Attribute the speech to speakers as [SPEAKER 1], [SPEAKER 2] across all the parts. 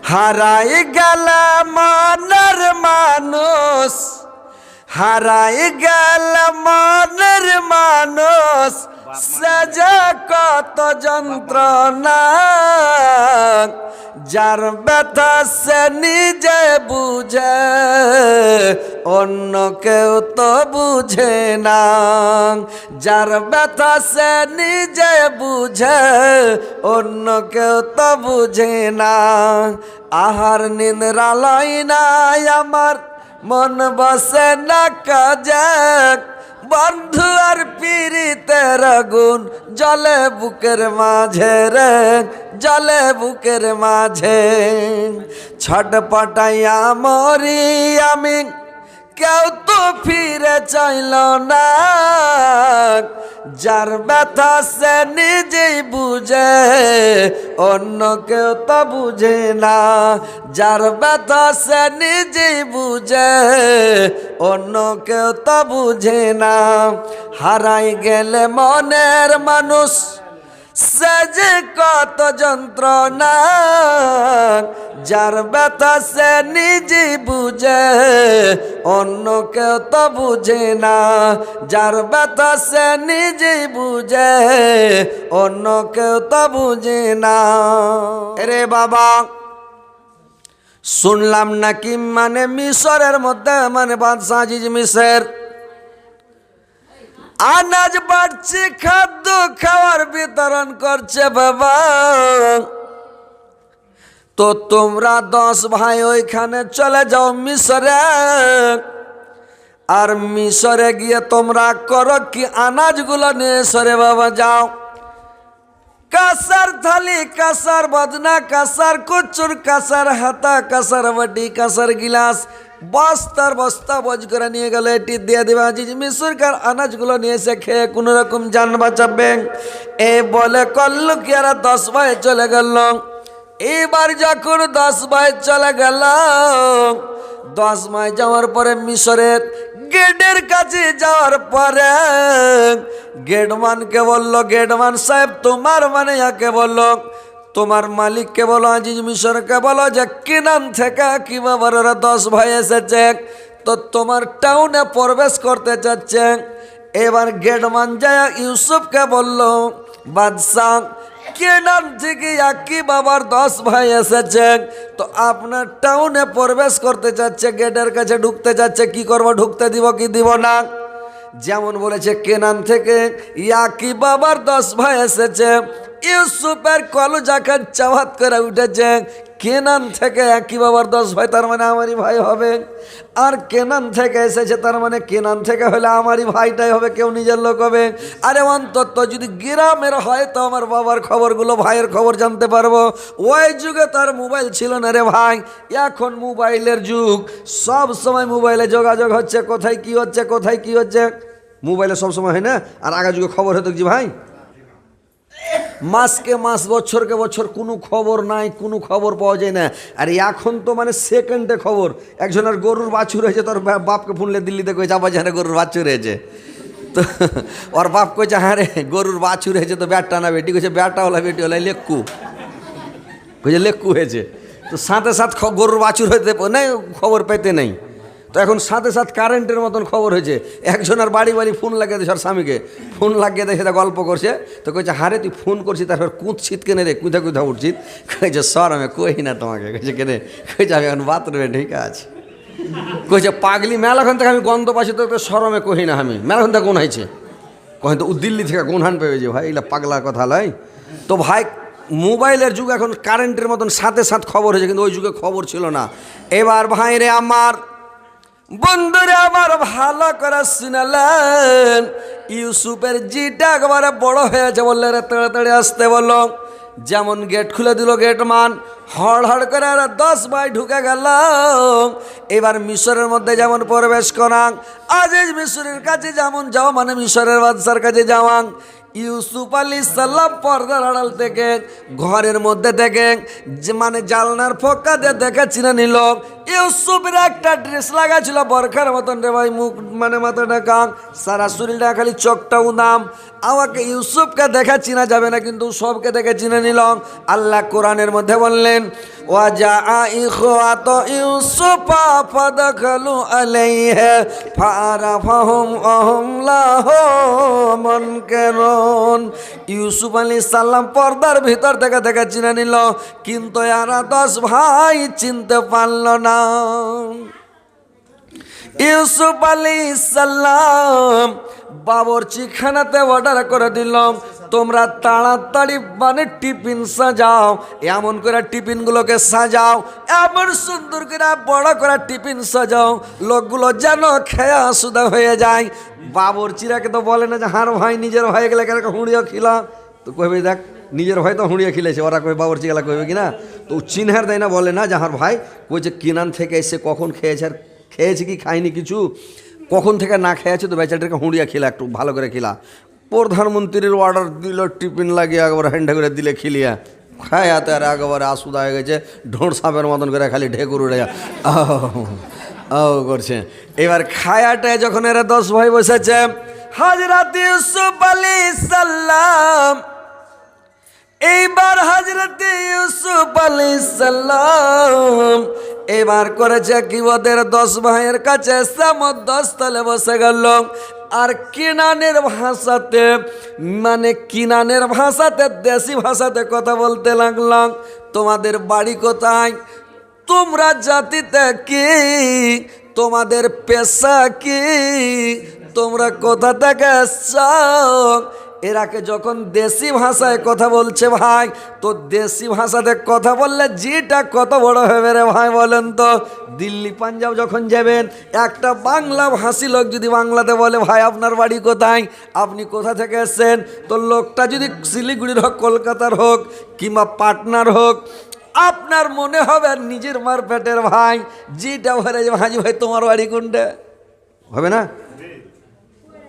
[SPEAKER 1] হারাই গেল মনের মানুষ, হারাই গেল মনের মানুষ, সাজা কত যন্ত্রণা। যার ব্যথা সে নিজে বুঝে, অন্য কেউ তো বুঝে না। যার ব্যথা সে নিজে বুঝে, অন্য কেউ তো বুঝে না। আহার নিদ্রা লয় নাই আমার, মন বসে না কাজে। বন্ধু আর পীড়িতের আগুন জ্বলে বুকের মাঝে রে, জ্বলে বুকের মাঝে। ছটপটাইয়া মরি আমি, কেউ তো ফিরে চাইল না। যার ব্যথা সে নিজেই বুঝে, অন্য কেউ তো বুঝে না। যার ব্যথা সে নিজেই বুঝে, অন্য কেউ তো বুঝে না। হারাই গেলে মনের মানুষ, সে যে কত যন্ত্রণা। যার ব্যথা সে নিজে বুঝে, অন্য কেউ তো বুঝে না। যার ব্যথা সে নিজে বুঝে, অন্য কেউ তো বুঝে না। রে বাবা, শুনলাম নাকি মানে মিশরের মধ্যে মানে বাদশাহ আজিজ মিশর আনাজ বাড়ছে, খাদ্য খাওয়ার বিতরণ করছে বাবা। তো তোমরা 10 ভাই ওইখানে চলে যাও মিশরে। আর মিশরে গিয়ে তোমরা করো কি, আনাজগুলো নিয়ে সরে বাবা যাও। কাসার থালি, কাসার বদনা, কাসার কচুর, কাসার হাতা, কাসার বাটি, কাসার গিলাস, বস্তার বস্তা বোঝ করে নিয়ে গেল। এটি দিয়ে দেবে আজিজ মিশরকার। আনাজগুলো নিয়ে এসে খেয়ে কোনো রকম যান বাঁচাবে এ বলে করলো কি। আর 10 ভাই চলে গেল। এবার যখন 10 ভাই চলে গেল, 10 ভাই যাওয়ার পরে মিশরের গেটের কাছে যাওয়ার পরে গেটম্যানকে বললো, গেটম্যান সাহেব তোমার মানে ইয়াকে বললো, তোমার মালিককে বলো, আজিজ মিশরকে বলো যে কিনান থেকে কি বাবার ওরা 10 ভাই এসেছে, তো তোমার টাউনে প্রবেশ করতে চাচ্ছে। এবার গেটম্যান যায় ইউসুফকে বলল, বাদশাহ কেনান থেকে একই বাবার 10 ভাই এসেছে, তো আপনার টাউনে প্রবেশ করতে চাচ্ছে, গেটের কাছে ঢুকতে যাচ্ছে। কি করব, ঢুকতে দিব কি দিব না? যেমন বলেছে কেনান থেকে ইয়াকি বাবার 10 ভাই এসেছে, ইউসুফের কলজা খান চাওয়াত করে উঠেছে। কেনান থেকে একই বাবার 10 ভাই, তার মানে আমারই ভাই হবে। আর কেনান থেকে এসেছে, তার মানে কেনান থেকে হলে আমারই ভাইটাই হবে, কেউ নিজের লোক হবে। আরে অন্তত যদি গ্রামের হয় তো আমার বাবার খবরগুলো, ভাইয়ের খবর জানতে পারবো। ওই যুগে তার মোবাইল ছিল না রে ভাই, এখন মোবাইলের যুগ। সব সময় মোবাইলে যোগাযোগ হচ্ছে, কোথায় কি হচ্ছে, কোথায় কি হচ্ছে মোবাইলে সব সময় হয় না। আর আগের যুগে খবর হতো কি ভাই, মাসকে মাস, বছরকে বছর কোনো খবর নাই, কোনো খবর পাওয়া যায় না। আর এখন তো মানে সেকেন্ডে খবর। একজনের গরুর বাছুর হয়েছে, তোর বাপকে ফোনলে দিল্লিতে কই যাবা, জানে গরুর বাছুর হয়েছে। তো ওর বাপ কইছে হ্যাঁ রে গরুর বাছুর হয়েছে, তো ব্যাটটা না বেটি, কইছে ব্যাটটা হলা বেটি হলা লেক্কু, কইছে লেক্কু হয়েছে। তো সাথে সাথ গরুর বাছুর হইতে নেই, খবর পেতে নেই। তো এখন সাথে সাথ কারেন্টের মতন খবর হয়েছে। একজনের বাড়ি বাড়ি ফোন লাগিয়ে দিয়েছে, ওর স্বামীকে ফোন লাগিয়ে দেখে তা গল্প করছে। তো কইছে হারে তুই ফোন করছিস, তারপর কুঁদছিত কেনে রে, কুঁথা কুঁথা উঠছিস? কইছে সর আমি কই না তোমাকে। কইছে কেনে? কইছে আমি এখন বাথরুমে ঠিক আছে। কইছে পাগলি মেলাখন থেকে আমি গন্ধ পাচ্ছি, তো সরমে কহি না আমি, মেলাখন থেকে কোন হয়েছে? কহেন তো ও দিল্লি থেকে গুনহান পেয়ে যে ভাই, এগুলা পাগলা কথা লয়। তো ভাই মোবাইলের যুগ, এখন কারেন্টের মতন সাথে সাথ খবর হয়েছে, কিন্তু ওই যুগে খবর ছিল না। এবার ভাই রে আমার, বন্ধুরে আমার ভালো করে শুনালেন, ইউসুফের জিটা একবারে বড় হয়েছে, বললে রে তাড়াতাড়ি আসতে বললো। যেমন গেট খুলে দিল গেটমান, হড় হড় করে আর 10 ভাই ঢুকে গেল। এবার মিশরের মধ্যে যেমন প্রবেশ করাং, আজিজ মিশরের কাছে যেমন যাও, মানে মিশরের বাদশার কাছে যাওয়াং। ইউসুফ আলাইহিসসালাম পর্দার আড়াল থেকে ঘরের মধ্যে থেকে মানে জালনার ফোকা দিয়ে দেখে চিনে নিল ইউসুফের একটা ড্রেস লাগা ছিল বরখার মতন রে ভাই, মুখ মানে মাথাটা কাক, সারা শরীরটা খালি চোখটা উদাম। আমাকে ইউসুফকে দেখা চিনা যাবে না, কিন্তু সবকে দেখে চিনে নিল। আল্লাহ কোরআনের মধ্যে বললেন, ওয়াজা ইখওয়াতু ইউসুফা ফাদখালু আলাইহি ফাআরাফাহুম ওয়াহুম লাহু মুনকিরুন। ইউসুফ আলাইহিস সালাম পর্দার ভিতর থেকে দেখে চিনে নিল, কিন্তু এরা 10 ভাই চিনতে পারল না। ইউসুফ আলাইহিস সালাম বাবুর্চিখানাতে অর্ডার করে দিল, তোমরা তাড়াতাড়ি মানে টিফিন সাজাও, এমন করে টিফিনগুলোকে সাজাও, এমন সুন্দর করে বড় করে টিফিন সাজাও, লোকগুলো যেন খেয়া সুদা হয়ে যায়। বাবুর্চিরাকে তো বলে না যে হার ভাই নিজের ভাই গেলে কেন হুঁড়িও খিলা, তো কইবে দেখ নিজের ভাই তো হুঁড়িয়ে খিলেছে, ওরা কই বাবুর্চি গেলা কইবে কিনা, তো চিনহার দেয় না, বলে না যে হার ভাই কইছে কিনান থেকে এসে কখন খেয়েছে, আর খেয়েছে কি খায়নি কিছু, কখন থেকে না খেয়েছে, তো বেচারিটাকে হুঁড়িয়া খিলা, একটু ভালো করে খিলা। প্রধানমন্ত্রীর অর্ডার দিল, টিফিন লাগিয়ে একবার হ্যান্ডে করে দিলে খিলিয়া খায়, হাতে আর একবারে আসুদা হয়ে গেছে, ঢোঁড় সাপের মতন করে খালি ঢেকুর উড়ে ও করছে। এবার খায়াটায় যখন এরা 10 ভাই বসেছে, হযরত ইউসুফ আলাইহিস সালাম, এইবার হযরত ইউসুফ আলাইহিস সালাম এবার করেছে কি, ওদের 10 ভাইয়ের কাছে সমুদ্রস্থলে বসে গেল, আর কিনানের ভাষাতে মানে কিনানের ভাষাতে দেশি ভাষাতে কথা বলতে লাগলাম। তোমাদের বাড়ি কোথায়, তোমরা জাতিতে কি, তোমাদের পেশা কি, তোমরা কোথা থেকে এসছো। এরাকে যখন দেশি ভাষায় কথা বলছে ভাই, তো দেশি ভাষাতে কথা বললে যেটা কত বড় হবে রে ভাই বলেন তো। দিল্লি পাঞ্জাব যখন যাবেন, একটা বাংলা ভাষী লোক যদি বাংলাতে বলে ভাই আপনার বাড়ি কোথায়, আপনি কোথা থেকে এসেছেন, তো লোকটা যদি শিলিগুড়ির হোক, কলকাতার হোক, কিংবা পাটনার হোক, আপনার মনে হবে নিজের মার পেটের ভাই, যেটা বলে যে ভাজি ভাই তোমার বাড়ি কোনটা, হবে না?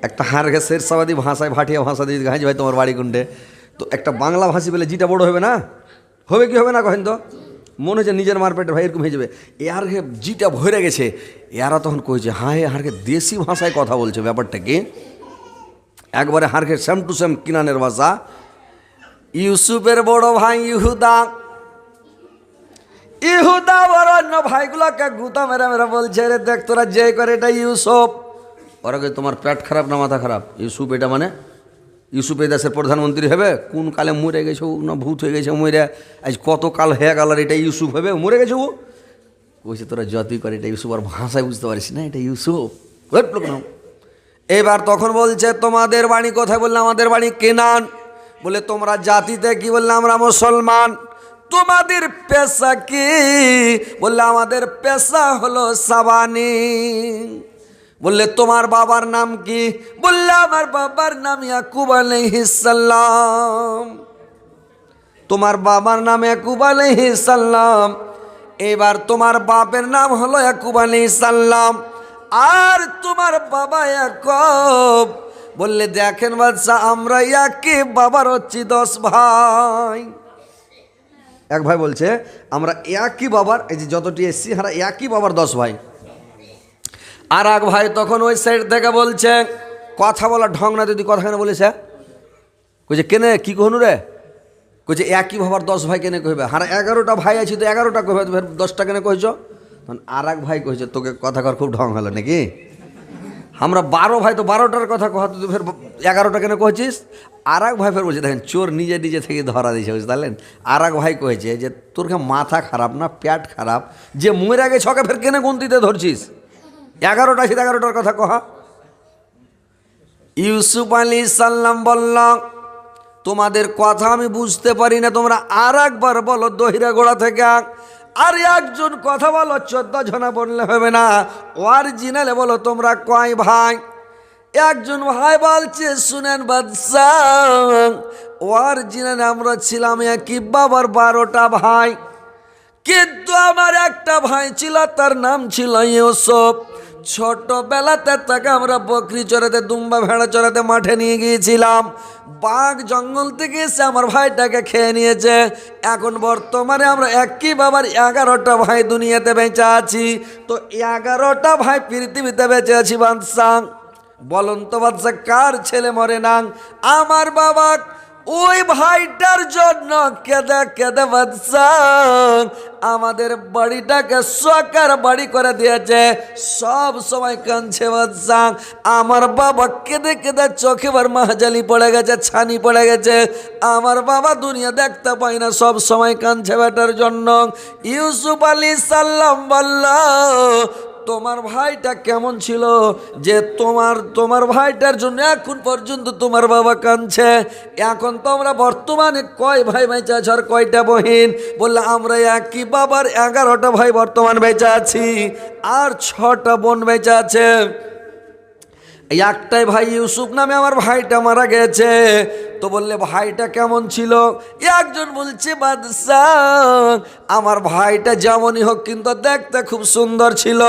[SPEAKER 1] একটা হারগে শেরশাবাদী ভাষায়, ভাটিয়া ভাষা দিয়ে গাছ ভাই তোমার বাড়ি কোনটে, তো একটা বাংলা ভাষী বলে যেটা বড় হবে না, হবে কি হবে না কহেন তো, মনে হচ্ছে নিজের মারপেটের ভাই এরকম হয়ে যাবে। এরকে যেটা ভরে গেছে, এরা তখন কইছে হ্যাঁ হারকে দেশি ভাষায় কথা বলছে, ব্যাপারটা কি একবারে হারকে সেম টু সেম কিনানের ভাষা। ইউসুফের বড় ভাই ইহুদা, ইহুদা বড় অন্য ভাইগুলোকে গুতা মেরা মেরা বলছে, রে দেখ তোরা যে করে এটা ইউসুফ। ওরা কে তোমার পেট খারাপ না মাথা খারাপ, ইউসুফ এটা মানে ইউসুফ এই দেশের প্রধানমন্ত্রী হবে, কোন কালে মরে গেছে না ভূত হয়ে গেছে মরে, আজ কত কাল হয়ে গেল, এটা ইউসুফ হবে, মরে গেছে ও। বলছে তোরা যতই করে এটা ইউসুফ, আর ভাষায় বুঝতে পারিস না এটা ইউসুফ। এবার তখন বলছে তোমাদের বাড়ি কোথায়, বললে আমাদের বাড়ি কেনান। বলে তোমরা জাতিতে কি, বললে আমরা মুসলমান। তোমাদের পেশা কি, বললে আমাদের পেশা হলো সাবানি। বললে তোমার বাবার নাম কি, বললে আমার বাবার নাম ইয়াকুব আলাইহিস সালাম। তোমার বাবার নাম ইয়াকুব আলাইহিস সালাম। এবার তোমার বাপের নাম হলো ইয়াকুব আলাইহিস সালাম, আর তোমার বাবা ইয়াকুব। বললে দেখেন বাদশা, আমরা একই বাবার হচ্ছি 10 ভাই। এক ভাই বলছে আমরা একই বাবার, এই যে যতটি এসছি হারা একই বাবার 10 ভাই। আর এক ভাই তখন ওই সাইড থেকে বলছে, কথা বলা ঢং না, যদি কথা কেন বলেছে, কইছে কেনে কি কহনু রে, কইছে একই বাবার 10 ভাই কেনে কইবে, হারা 11টা ভাই আছে তো 11টা কইবে, 10টা কেনে কইছ। তখন আর এক ভাই কইছে তোকে কথা কর খুব ঢং হলো নাকি, আমরা 12 ভাই তো 12টার কথা কহ, তুই ফের 11টা কেন কইছিস। আর এক ভাই ফের বলছে দেখেন চোর নিজে নিজে থেকে ধরা দিয়েছে, বুঝতে পারলেন। আর এক ভাই কয়েছে যে তোর মাথা খারাপ না পেট খারাপ, যে মুয়ের আগে ছকে ফের কেনে গুনতিতে ধরছিস, 11টা আছে 11টার কথা কহা। ইউসুফ আলাইহিস সালাম বলল তোমাদের কথা আমি বুঝতে পারি না, তোমরা আর একবার বলো দহিরা গোড়া থেকে। আর একজন কথা বলো, 14 জনা বললে হবে না, অরিজিনালে বলো তোমরা কয় ভাই। একজন ভাই বলছে শুনেন বাদশাহ, অরিজিনালে আমরা ছিলাম একই বাবার 12টা ভাই, কিন্তু আমার একটা ভাই ছিল, তার নাম ছিল ইউসুফ। ছোটবেলাতে তাকে আমরা বকরি চড়াতে, দুম্বা ভেড়া চড়াতে মাঠে নিয়ে গিয়েছিলাম। বাঘ জঙ্গল থেকে এসে আমার ভাইটাকে খেয়ে নিয়েছে। এখন বর্তমানে আমরা একই বাবার 11টা ভাই দুনিয়াতে বেঁচে আছি। তো 11টা ভাই পৃথিবীতে বেঁচে আছি বাদশাহ। বলুন তো বাদশাহ, কার ছেলে মরে না? আমার বাবা ওই ভাইটার জন্য কেঁদে কেঁদে বাদশাহ আমাদের বাড়িটাকে সরকার বাড়ি করে দিয়েছে। সব সময় কাঁদছে বাদশাহ। আমার বাবা কেঁদে কেঁদে চোখে বার মাহাজালি পড়ে গেছে, ছানি পড়ে গেছে। আমার বাবা দুনিয়া দেখতে পায় না, সব সময় কাঁদছে বেটার জন্য। ইউসুফ আলাইহিস সালাম বলল, তোমার ভাইটা কেমন ছিল যে তোমার ভাইটার জন্য এখন পর্যন্ত তোমার বাবা কাঁদছে? এখন তোমরা বর্তমানে কয় ভাই বেঁচে আছো আর কয়টা বহিন? বললে আমরা একই বাবার 11টা ভাই বর্তমান বেঁচে আছি, আর 6টা বোন বেঁচে আছে। একটাই ভাই ইউসুফ নামে আমার ভাইটা মারা গেছে। তো বললে ভাইটা কেমন ছিল? একজন বলছে বাদশাহ আমার ভাইটা যেমনই হোক কিন্তু দেখতে খুব সুন্দর ছিল।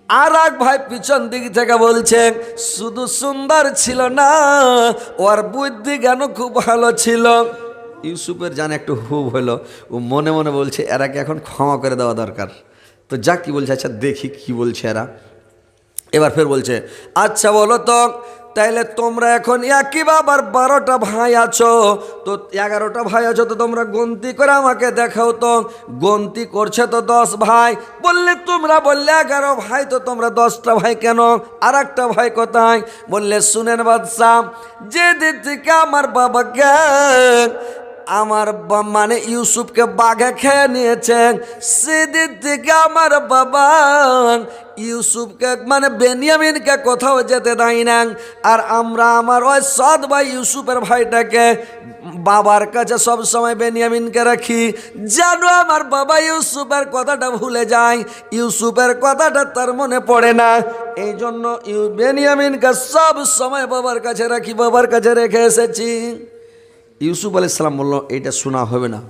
[SPEAKER 1] আর এক ভাই পিছন দিক থেকে বলছে শুধু সুন্দর ছিল না, ওর বুদ্ধি জ্ঞান খুব ভালো ছিল। ইউসুফের জানে একটু হুব হলো, ও মনে মনে বলছে এরাকে এখন ক্ষমা করে দেওয়া দরকার। তো যা কি বলছে, আচ্ছা দেখি কি বলছে এরা। এবার ফের বলছে, আচ্ছা বলো তো তাইলে তোমরা এখন একই বাবার 12টা ভাই আছো, তো 11টা ভাই আছো, তো তোমরা গন্তি করে আমাকে দেখাও তো। গন্তি করছে তো 10 ভাই। বললে তোমরা বললে 11 ভাই, তো তোমরা 10টা ভাই কেন? আর একটা ভাই কোথায়? বললে শুনেন বাদশাহ, যে দিক থেকে আমার বাবাকে আমার মানে ইউসুফকে বাঘে খেয়ে নিয়েছেন, সেদিন থেকে আমার বাবা ইউসুফকে মানে বেনিয়ামিনকে কোথাও যেতে দেয় না। আর আমরা আমার ওই সৎ ভাই ইউসুফের ভাইটাকে বাবার কাছে সব সময় বেনিয়ামিনকে রাখি, যেন আমার বাবা ইউসুফের কথাটা ভুলে যায়, ইউসুফের কথাটা তার মনে পড়ে না। এই জন্য বেনিয়ামিনকে সব সময় বাবার কাছে রাখি, বাবার কাছে রেখে এসেছি। ইউসুফ আলাইহিস সালাম বলল, এইটা শোনা হবে না।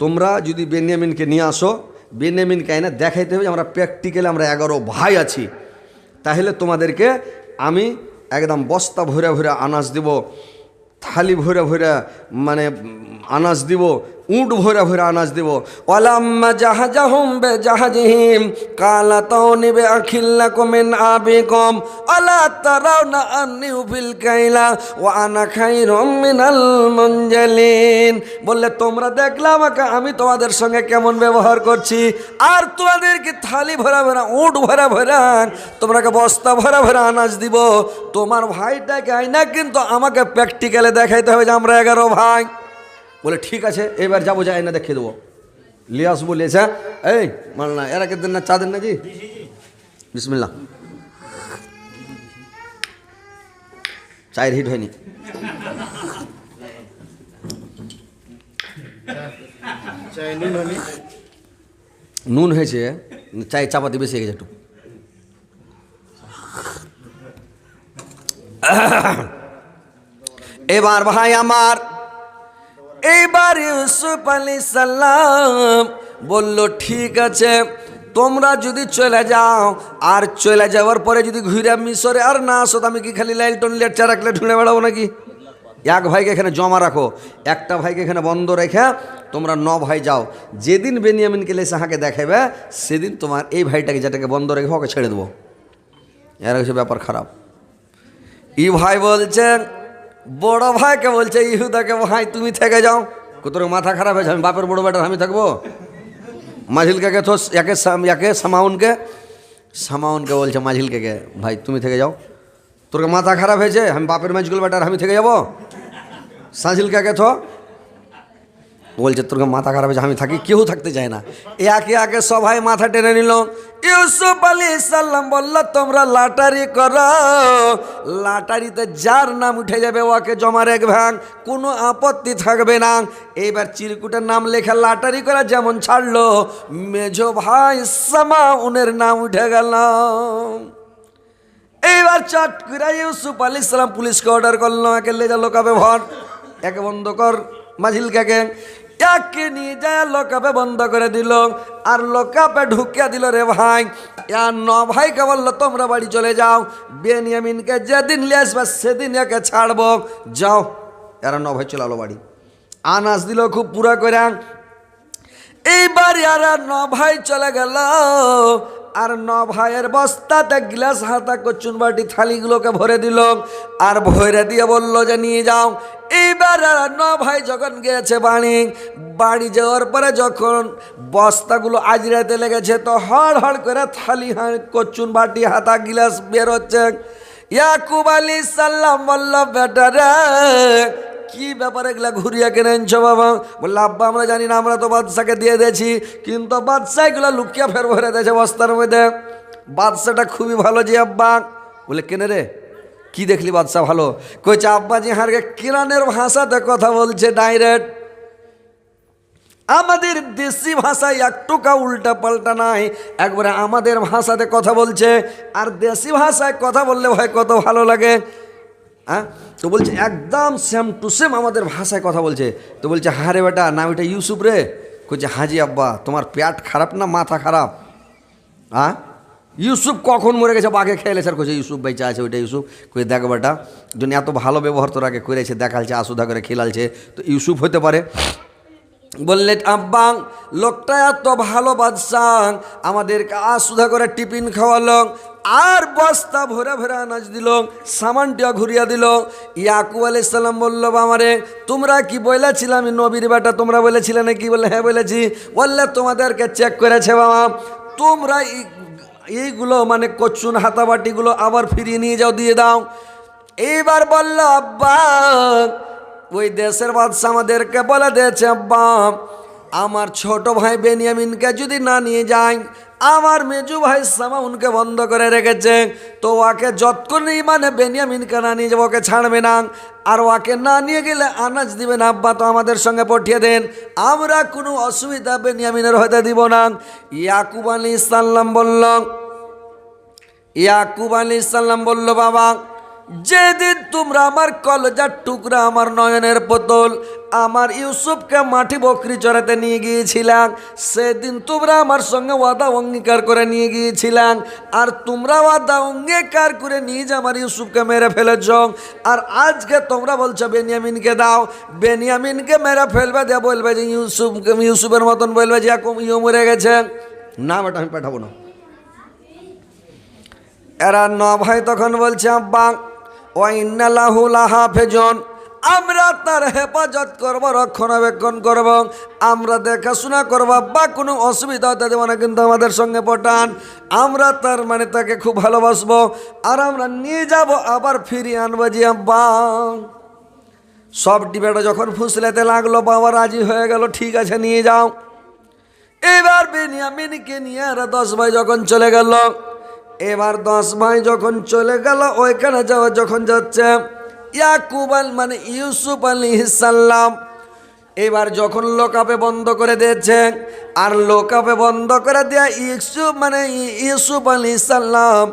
[SPEAKER 1] তোমরা যদি বেনিয়ামিনকে নিয়ে আসো, বেনিয়ামিনকে এনে দেখাইতে হবে আমরা প্র্যাকটিক্যালি আমরা 11 ভাই আছি। তাহলে তোমাদেরকে আমি একদম বস্তা ভরে ভরে আনাজ দিব, থালি ভরে ভরে মানে আনাজ দিব, উঁট ভরে ভরে আনাজ দিব। ওয়ালাম্মা জাহাজাহুম বেজাহাজিহিম কালা তাউনিবে আখিল্লাকুম মিন আবিকুম আলা তারাউনা আন্নী উফিল কাইলা ওয়া আনা খাইরুম মিনাল মুনজালিন। বললে তোমরা দেখলে আমাকে আমি তোমাদের সঙ্গে কেমন ব্যবহার করছি, আর তোমাদেরকে থালি ভরা ভরা উঁট ভরা ভরা তোমরাকে বস্তা ভরা ভরা আনাজ দিব। তোমার ভাইটাকে আইনা কিন্তু আমাকে প্র্যাকটিক্যালে দেখাইতে হবে যে আমরা 11 ভাই। বলে ঠিক আছে, এবার যাবো, যাই না দেখিয়ে দেবো, লিয়ে আসবো। লিয়েছে এই মাল না এরা কে দেন না, চা দেন না জি, বিসমিল্লাহ। চায়ের হিট হয়নি। নুন হয়েছে, চায়ে চাপাতি বেশি হয়ে গেছে একটু। এবার ভাই আমার, এইবার ইউসুফ আলাইহিস সালাম বলল ঠিক আছে তোমরা যদি চলে যাও, আর চলে যাওয়ার পরে যদি ঘুরে মিশরে আর না আসো, আমি কি খালি লাইলটন লেটচা রাখলে ঢুলে বেড়াবো নাকি? এক ভাইকে এখানে জমা রাখো, একটা ভাইকে এখানে বন্ধ রেখে তোমরা 9 ভাই যাও। যেদিন বেনিয়ামিনকে লেসে হাঁকে দেখাবে সেদিন তোমার এই ভাইটাকে যেটাকে বন্ধ রেখে ওকে ছেড়ে দেবো। এর হচ্ছে ব্যাপার খারাপ। ই ভাই বলছেন, বড় ভাইকে বলছে ইহুদাকে, ভাই তুমি থেকে যাও, তোর মাথা খারাপ হয়েছে, আমি বাপের বড় বেটার আমি থাকবো? মাঝিলকে তো একে সামাউনকে বলছে মাঝিলকে, ভাই তুমি থেকে যাও, তোর মাথা খারাপ হয়েছে, আমি বাপের মাঝগুল বেটার আমি থেকে যাবো? সাজিলকে তো বলছে তোর মাথা খারাপ হয়েছে আমি থাকি, কেউ থাকতে চায় না। একে একে সবাই মাথা টেনে নিল। ইউসুফ আলাইহিস সালাম বলল তোমরা লাটারি করো, লাটারিতে যার নাম উঠে যাবে ওকে জমা রাখবেন, কোনো আপত্তি থাকবে না। এইবার চিরকুটের নাম লেখা লাটারি করা যেমন ছাড়লো, মেজো ভাই সামাউনের নাম উঠে গেল। এইবার চট করে ইউসুফ আলাইহিস সালাম পুলিশকে অর্ডার করলো, একে লে যা লোকাবে ভর, একে বন্ধ কর মাঝিলকে। একে নিয়ে যায় লোকাপে বন্ধ করে দিল, আর লোকাপে ঢুকিয়ে দিল রে ভাই। আর 9 ভাইকে বললো তোমরা বাড়ি চলে যাও, বেনিয়ামিনকে যেদিন নিয়ে আসবে সেদিন একে ছাড়বো, যাও। এরা 9 ভাই চলে আলো বাড়ি। আনাজ দিল খুব পুরা করে। এইবার আর 9 ভাই চলে গেল, আর 9 ভাইয়ের বস্তাতে গ্লাস হাতা কচুন বাটি থালিগুলোকে ভরে দিল, আর ভরে দিয়ে বললো যে নিয়ে যাও। এইবার আর 9 ভাই যখন গিয়েছে বাড়ি যাওয়ার পরে যখন বস্তাগুলো আজরাতে লেগেছে, তো হড় হড় করে থালি কচুন বাটি হাতা গিলাস বেরোচ্ছে। ইয়াকুব আলাইহিস সালাম বলল, বেটা রে কি ব্যাপার, এগুলা ঘুরিয়া কেনে আনছো বাবা? বললো, আব্বা আমরা জানি না, আমরা তো বাদশাকে দিয়ে দিয়েছি, কিন্তু বাদশা এগুলো লুকিয়ে ফের ভরে দিয়েছে বস্তার মধ্যে। বাদশাটা খুবই ভালো জি আব্বা। বলে কেনে রে, কি দেখলি বাদশা ভালো? কইছে আব্বা জি হারকে কিরানের ভাষাতে কথা বলছে ডাইরেক্ট, আমাদের দেশি ভাষায় একটুকা উল্টা পাল্টা নাই, একবারে আমাদের ভাষাতে কথা বলছে। আর দেশি ভাষায় কথা বললে ভাই কত ভালো লাগে। হ্যাঁ, তো বলছে একদম সেম টু সেম আমাদের ভাষায় কথা বলছে। তো বলছে হ্যাঁ রে বেটা, নাম এটা ইউসুফ রে? কইছে হাজি আব্বা, তোমার পেট খারাপ না মাথা খারাপ? হ্যাঁ, ইউসুফ কখন মরে গেছে, বাঘে খেয়ে স্যার? কইছে ইউসুফ বেঁচে আছে, ওইটা ইউসুফ। কই দেখ বেটা, যদি এত ভালো ব্যবহার তোর আগে করেছে, দেখালছে, আসুধা করে খেলালছে, তো ইউসুফ হতে পারে। বললে আব্বা লোকটা এত ভালো বাদশাহ, আমাদেরকে আসুধা করে টিফিন খাওয়ালো, আর বস্তা ভরে ভরে আনাজ দিল, সামানটিয়া ঘুরিয়া দিল। ইয়াকুব আলাইহিস সালাম বলল, বাবারে তোমরা কি বলেছিলে আমি নবীর বেটা, তোমরা বলেছিলে নাকি? বললে হ্যাঁ বলেছি। বললে তোমাদেরকে চেক করেছে বাবা, তোমরা এইগুলো মানে কচুন হাতাবাটিগুলো আবার ফিরিয়ে নিয়ে যাও, দিয়ে দাও। এইবার বলল আব্বা ওই দেশের বাদশা আমাদেরকে বলে দিয়েছে আব্বা, আমার ছোট ভাই বেনিয়ামিনকে যদি না নিয়ে যায়, আমার মেজু ভাই সামাউনকে বন্ধ করে রেখেছে, তো ওকে যতক্ষণই মানে বেনিয়ামিনকে না নিয়ে যাবো ওকে ছাড়বে না, আর ওকে না নিয়ে গেলে আনাজ দিবে না। আব্বা তো আমাদের সঙ্গে পাঠিয়ে দেন, আমরা কোনো অসুবিধা বেনিয়ামিনের হতে দিব না। ইয়াকুব আলাইহিস সালাম বলল, বাবা যেদিন তোমরা আমার কলজার টুকরা, আমার নয়নের পুতুল, আমার ইউসুফকে মাটি বকরি চড়াতে নিয়ে গিয়েছিলাম, সেদিন তোমরা আমার সঙ্গে ওয়াদা অঙ্গীকার করে নিয়ে গিয়েছিলাম, আর তোমরা ওয়াদা অঙ্গীকার করে নিয়ে যে আমার ইউসুফকে মেরে ফেলেছ, আর আজকে তোমরা বলছো বেনিয়ামিনকে দাও, বেনিয়ামিনকে মেরে ফেলবে, দিয়ে বলবে যে ইউসুফের মতন বলবে যে ইউ মরে গেছে। না বেটা আমি পাঠাবো না। এরা 9 ভাই তখন বলছে আব্বা ওয়া ইন্না লাহু লাহাফিজুন, আমরা তার হেফাজত করব, রক্ষণাবেক্ষণ করব, আমরা দেখাশোনা করব, বা কোনো অসুবিধা হতে দেবো না, কিন্তু আমাদের সঙ্গে পটান, আমরা তার মানে তাকে খুব ভালোবাসবো, আর আমরা নিয়ে যাব, আবার ফিরিয়ে আনবো জি আব্বা। সব ডিবেটা যখন ফুসলাতে লাগলো, বাবা রাজি হয়ে গেল, ঠিক আছে নিয়ে যাও। এবার বেনিয়ামিনকে নিয়ে আর 10 ভাই যখন চলে গেল, এবার 10 ভাই যখন চলে গেল, ওইখানে যখন যাচ্ছে ইয়াকুব মানে ইউসুফ আলাইহিস সালাম, এবার যখন লোকাপে বন্ধ করে দিয়েছে, আর লোকাপে বন্ধ করে দেয়া ইউসুফ আলাইহিস সালাম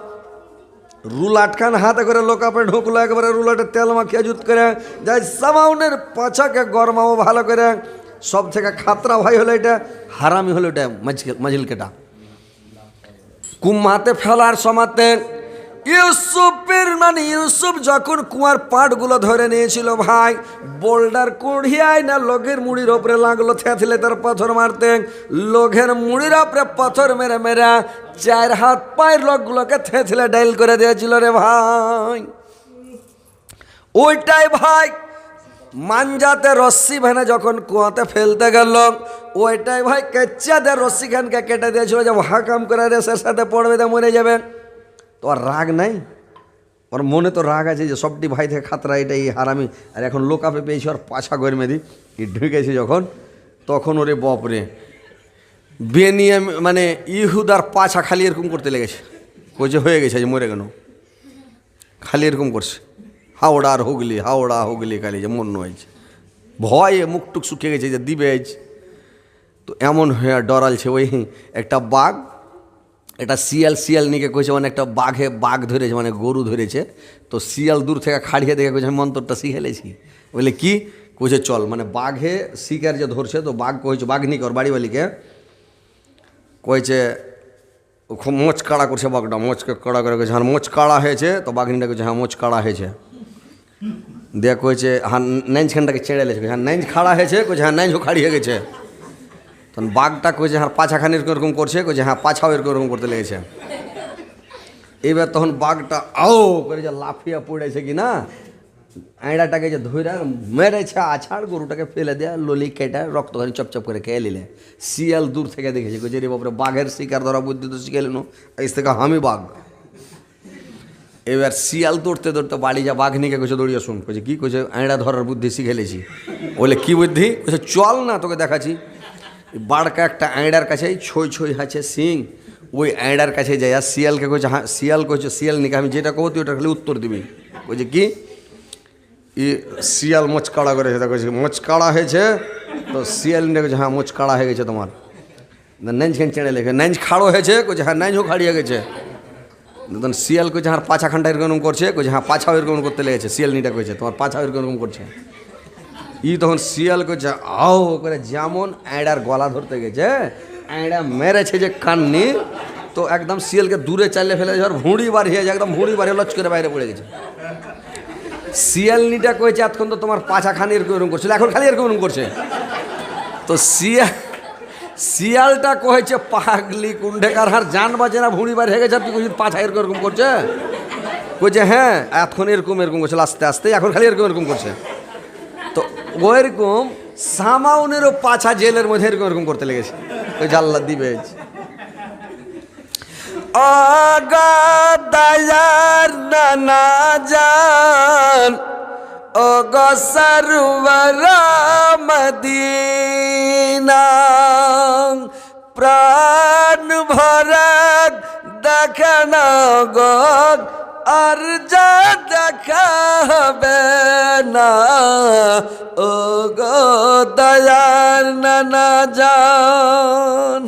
[SPEAKER 1] রুলাট খান হাতে করে লোকাপে ঢুকলো, একেবারে রুলাটের তেল মাখিয়ে জুত করে যাই সামাউনের পাছাকে গরমাও ভালো করে। সব থেকে খাতরা ভাই হলো এটা, হারামি হলো এটা মাঝিল কেটা। কুম্মাতে ফেলার সমাতে ইউসুফ যখন কুয়ার পাটগুলো ধরে নিয়েছিল ভাই, বোল্ডার কুড়িয়ায় না লোকের মুড়ির ওপরে লাগলো, থেতলে তার পাথর মারতে, লোকের মুড়ির ওপরে পাথর মেরে মেরে 4 হাত পায়ের লোকগুলোকে থেতলে ডাইল করে দিয়েছিল রে ভাই। ওইটাই ভাই মাঞ্জাতে রশ্মি ভেনে যখন কুয়াতে ফেলতে গেল, ওইটাই ভাই কেচ্চাদের রশ্মি খানকে কেটে দিয়েছিল, যে হাকাম করে রেসের সাথে পড়বে তো মরে যাবে। তো আর রাগ নাই, ওর মনে তো রাগ আছে যে সবটি ভাই থেকে খাতরা এটাই হারামি, আর এখন লোকাপে পেয়েছি ওর পাছা গরমে দি ঢুকেছে যখন, তখন ওরে বপরে বেনিয়াম মানে ইহুদার পাছা খালি এরকম করতে লেগেছে, কইছে হয়ে গেছে যে মরে গেল, খালি এরকম করছে, হাওড়া হুগলি খালি যে মন হয়েছে, ভয়ে মুখটুক শুকিয়ে গেছে যে দিবে। তো এমন হয়ে ডরালছে, ওই একটা বাঘ, একটা শিয়াল নিকে কইছে, মানে একটা বাঘ ধরেছে, মানে গরু ধরেছে, তো শিয়াল দূর থেকে খাড়িয়ে দেখে কইছে আমি মন্ত্রটা শিখেলেছি। বলে কি? কইছে চল, মানে বাঘে শিকার যে ধরছে, তো বাঘ কইছে, বাঘনি কর বাড়িওয়ালিকে কইছে, মোচ কাড়া করছে বাঘটা, মোচকে কাড়া করে কইছে হ্যাঁ মোচ কাড়া হয়েছে, তো বাঘনিটা কইছে হ্যাঁ মোচ কাড়া হয়েছে। দিয়ে কইছে হ্যাঁ নাইজখানটাকে ছেড়ে লেছে, হ্যাঁ নাইজ খাড়া হয়েছে, কইছে হ্যাঁ নাইজও খাড়ি হয়ে গেছে। তখন বাঘটা কইছে হ্যাঁ পাছাখানি এরকম করছে, কইছে হ্যাঁ পাছাও এরকম করতে লেগেছে। এবার তখন বাঘটা আও করে যে লাফিয়া পড়েছে কি না, আইড়াটাকে যে ধরে মেরেছে আছাড়, গরুটাকে ফেলে দেয়া, ললি কেটে রক্তখানি চপচপ করে খেয়ে নিলে। শিয়াল দূর থেকে দেখেছে, কইছে রে বাপরে বাঘের শিকার ধরা বুদ্ধি তো শিখে নিল, এই থেকে আমি বাঘ। এবার শিয়াল দৌড়তে দৌড়তে বাড়ি যা, বাঘনিকে কইছে দৌড়িয়ে শুন, কইছে কি, কইছে আইড়া ধরার বুদ্ধি শিখে লেছি। বলে কি বুদ্ধি, কইছে চল না তোকে দেখাচ্ছি। বাড়কা একটা আইড়ার কাছে ছই ছই আছে সিং, ওই আইড়ার কাছে যাই, আর শিয়ালকে কইছে হ্যাঁ, শিয়াল কইছে শিয়াল নিকে আমি যেটা কব তুই ওটা খালি উত্তর দিবি। কইছে কি, ই শিয়াল মোচ কাড়া করেছে, তা কইছে মোচ কাড়া হয়েছে, তো শিয়াল নিয়ে কইছে হ্যাঁ মোচ কাড়া হয়ে গেছে তোমার। নাইজ খান চেড়ে লেগে, নাইজ খাড়ো হয়েছে, কইছে হ্যাঁ নাইজও খাড়িয়ে গেছে। তখন শিয়াল কইছে হ্যাঁ পাছাখানটা এরকম করছে, কইছে হ্যাঁ পাছাও এরকম করতে লেগেছে। শিয়াল নিটা কইছে তোমার পাছাও এরকম করছে। ই তখন শিয়াল কইছে আও করে যেমন আইড়ার গলা ধরতে গেছে, আইড়া মেরেছে যে কান্নি, তো একদম শিয়ালকে দূরে চালিয়ে ফেলে আর ভুঁড়ি বাড়িয়ে যায়, একদম ভুঁড়ি বাড়িয়ে লচ করে বাইরে পড়ে গেছে। শিয়ালনিটা কইছে এতক্ষণ তো তোমার পাছাখানি এরকম করছিল, এখন খালি এরকম করছে। তো শিয়ালটা কয়েছে পাগলি কুণ্ডেকার, হার জান বাজে না, ভুঁড়ি বাড়ি হয়ে গেছে, তুই কইছিস পাছা এরকম করছে। কইছে হ্যাঁ এখন এরকম করছিল আস্তে আস্তে, এখন খালি এরকম করছে। তো ওইরকম সামাউনেরও পাছা জেলের মধ্যে এরকম করতে লেগেছে, ওই জাল্লা দিবে। দয়ার নানা জান ও গসরুবর মদিনা, প্রাণ ভরক দেখানো গো, আর যা দেখাবে না ও গো দয়ার নানা জান।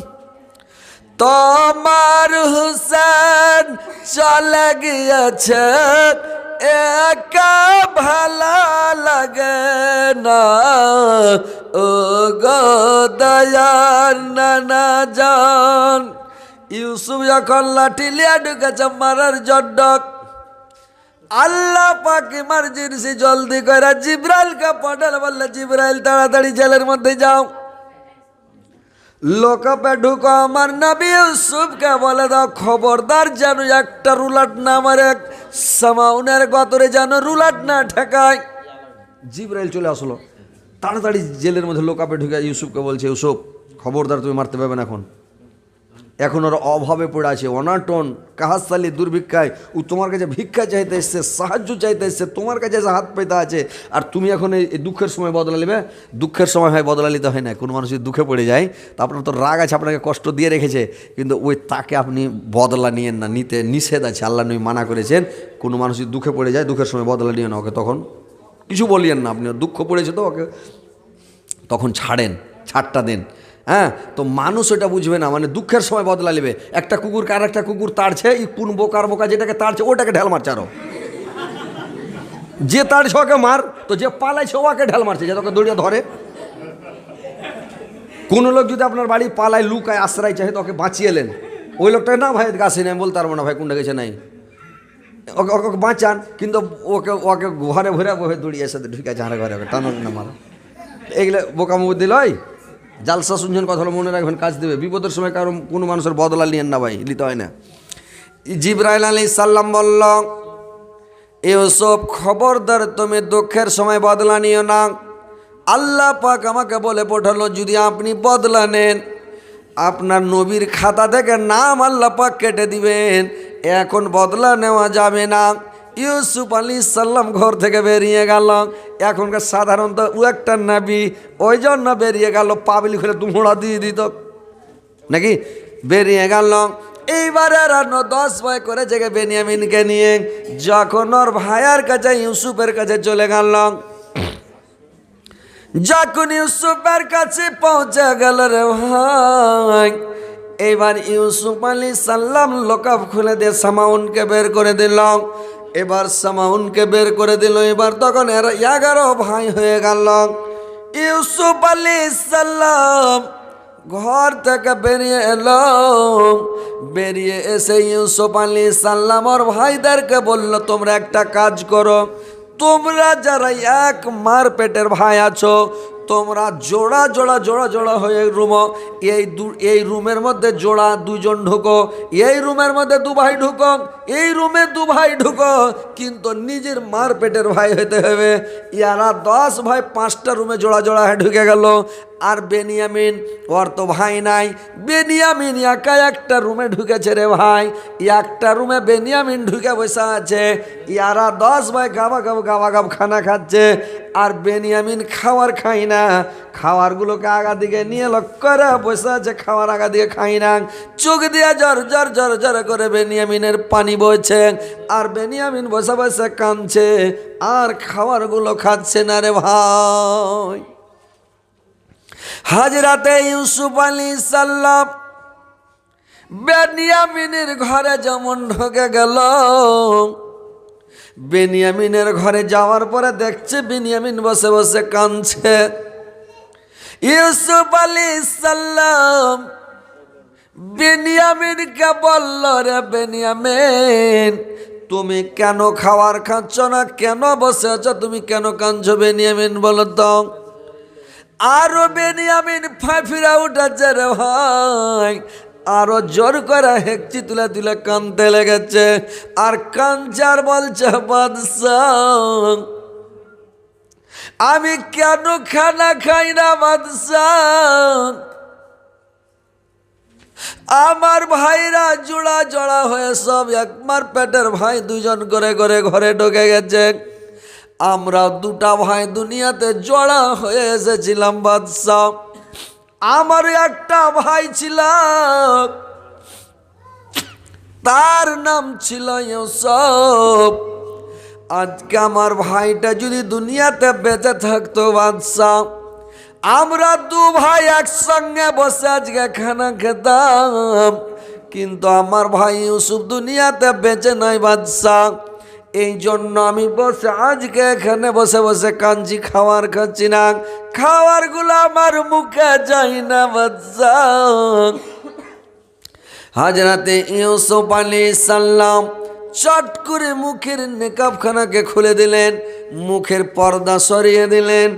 [SPEAKER 1] তোমার হুসেন চলে গিয়েছে একা ভালো লাগে না ও গো দয়ার নানা জান। ইউসুফ যখন লাঠি লিয়া ঢুকেছে মারার জন্য, আল্লাহ পাক ইমার্জেন্সি জলদি করে জিব্রাইলকে পাঠাল, বললে জিব্রাইল তাড়াতাড়ি জেলের মধ্যে যাও, লোকাপে ঢুকো, আমার নবী ইউসুফকে বলে দাও খবরদার যেন একটা রুলাট না মারে, সামাউনের গতরে যেন রুলাট না ঠেকায়। জিব্রাইল চলে আসলো তাড়াতাড়ি জেলের মধ্যে, লোকাপে ঢুকে ইউসুফকে বলছে ইউসুফ খবরদার তুমি মারতে পারবে না, এখন ওর অভাবে পড়ে আছে, অনাটন কাহাসালি দুর্ভিক্ষায়, ও তোমার কাছে ভিক্ষা চাইতে এসছে, সাহায্য চাইতে এসছে, তোমার কাছে হাত পেতে আছে, আর তুমি এখন এই দুঃখের সময় বদলা নেবে। দুঃখের সময় হয় বদলা নিতে হয় না, কোনো মানুষ যদি দুঃখে পড়ে যায় তা আপনার তো রাগ আছে, আপনাকে কষ্ট দিয়ে রেখেছে, কিন্তু ওই তাকে আপনি বদলা নিয়েন না, নিতে নিষেধ আছে, আল্লাহ নবী মানা করেছেন। কোনো মানুষ যদি দুঃখে পড়ে যায় দুঃখের সময় বদলা নিয়ে না, ওকে তখন কিছু বলিয়েন না, আপনি দুঃখ পড়েছে তো ওকে তখন ছাড়টা দেন। হ্যাঁ, তো মানুষ ওটা বুঝবে না, মানে দুঃখের সময় বদলা নেবে। একটা কুকুরকে আর একটা কুকুর তাড়ছে, এই কোন বোকার বোকা যেটাকে তাড়ছে ওটাকে ঢেল মারছে, আরো যে তাড়ছে ওকে মার, তো যে পালাইছে ওকে ঢেল মারছে, যে তোকে দৌড়িয়ে ধরে। কোন লোক যদি আপনার বাড়ি পালায় লুকায় আশ্রয় চাহে তো ওকে বাঁচিয়ে এলেন, ওই লোকটাকে না ভাই গাছে নেই বলতে পারবো না ভাই কোনটা গেছে নাই, ওকে ওকে বাঁচান, কিন্তু ওকে ওকে ঘরে ভরে বহে দৌড়িয়ে এসে ঢুকে আছে ঘরে টানো না মারা। এগুলো বোকামো বুদ্ধি লয়। জালসা শুনছেন, কথা হলো মনে রাখবেন, কাজ দেবে। বিপদের সময় কারণ কোনো মানুষের বদলা নিয়েন না ভাই, নিতে হয় না। জিবরাইল আলাইহিস সালাম বলল ইউসুফ খবরদার তুমি দুঃখের সময় বদলা নিও না, আল্লাহ পাক আমাকে বলে পাঠালো যদি আপনি বদলা নেন আপনার নবীর খাতা থেকে নাম আল্লাহ পাক কেটে দিবেন, এখন বদলা নেওয়া যাবে না। ইউসুফ আলাইহিস সালাম ঘর থেকে বেরিয়ে গেল। এখনকার সাধারণত ও একটা নবী, ওই জন্য বেরিয়ে গেল, পাবলিক হলে তুমড়া দিয়ে দিত নাকি, বেরিয়ে গেল। এইবারে রান্না 10 ভয় করে জেগে বেনিয়ামিনকে নিয়ে যখন ওর ভাইয়ের কাছে ইউসুফের কাছে চলে গেল, যখন ইউসুফের কাছে পৌঁছে গেল রে ভাই, এইবার ইউসুফ আলাইহিস সালাম লোকাপ খুলে দিয়ে সামাউনকে বের করে দিল। এবার সামাউনকে বের করে দিল। এবার তখন এরা 11 ভাই হয়ে গেল। ইউসুফ আলাইহিস সালাম ঘর থেকে বেরিয়ে এলো। বেরিয়ে এসে ইউসুফ আলাইহিস সালাম ওর ভাইদেরকে বলল, তোমরা একটা কাজ করো, তোমরা যারা এক মার পেটের ভাই আছো, তোমরা জোড়া জোড়া জোড়া জোড়া হয়ে এই রুমের মধ্যে জোড়া দুজন ঢুকো, এই রুমের মধ্যে 2 ভাই ঢুকো, এই রুমে 2 ভাই ঢুকো, কিন্তু নিজের মার পেটের ভাই হতে হবে। ইয়ারা 10 ভাই 5টা রুমে জোড়া জোড়া হয়ে ঢুকে গেল। আর বেনিয়ামিন, ওর তো ভাই নাই, বেনিয়ামিন একা একটা রুমে ঢুকেছে রে ভাই। একটা রুমে বেনিয়ামিন ঢুকে বসে আছে। ইয়ারা 10 ভাই গাবা খানা খাচ্ছে, আর বেনিয়ামিন খাওয়ার খাই না। খাওয়ারগুলোকে আগা দিকে নিয়ে লক্ষ্য করে বসে আছে, খাওয়ার আগা দিকে খাই না। চোখ দিয়ে জর জর জর জর করে বেনিয়ামিনের পানি বইছে, আর বেনিয়ামিন বসে বসে কাঁদছে, আর খাওয়ারগুলো খাচ্ছে না রে ভাই। হাজরাতে ইউসুফ আলাইহিস সালাম বেনিয়ামিনের ঘরে যেমন ঢুকে গেল, বেনিয়ামিনের ঘরে যাওয়ার পরে দেখছে বেনিয়ামিন বসে বসে কাঁদছে। ইউসুফ আলাইহিস সালাম বেনিয়ামিনকে বলল, রে বেনিয়ামিন, তুমি কেন খাবার খাচ্ছ না, কেন বসে আছো, তুমি কেন কাঁদছো? বেনিয়ামিন বলো তো। আরো বেনিয়ামিন ফাঁফিরা উঠেছে রে ভাই, আরো জোর করে হেঁকচি তুলে তুলে কাঁদতে লেগেছে। আর কাঁদছে আর বলছে, বাদশাহ, আমি কেন খানা খাই না বাদশাহ? আমার ভাইরা জোড়া জোড়া হয়ে সব একমার পেটের ভাই 2জন করে করে ঘরে ঢুকে গেছে। আমরা 2টা ভাই দুনিয়াতে জোড়া হয়ে এসেছিলাম বাদশাহ। আমার একটা ভাই ছিল, তার নাম ছিল ইউসুফ। আজকে আমার ভাইটা যদি দুনিয়াতে বেঁচে থাকতো বাদশাহ, আমরা 2 ভাই একসঙ্গে বসে আজকে খানা খেতাম। কিন্তু আমার ভাই ইউসুফ দুনিয়াতে বেঁচে নাই বাদশাহ। এই জন্য আমি বসে আজকে এখানে বসে বসে কাঁদছি, খাবার খাচ্ছি না, খাবারগুলো আমার মুখে যায় না বাদশাহ। হাজরাতে ইউসুফ আলাইহিস সালাম চট করে মুখের নেকাবখানাকে খুলে দিলেন, মুখের পর্দা সরিয়ে দিলেন।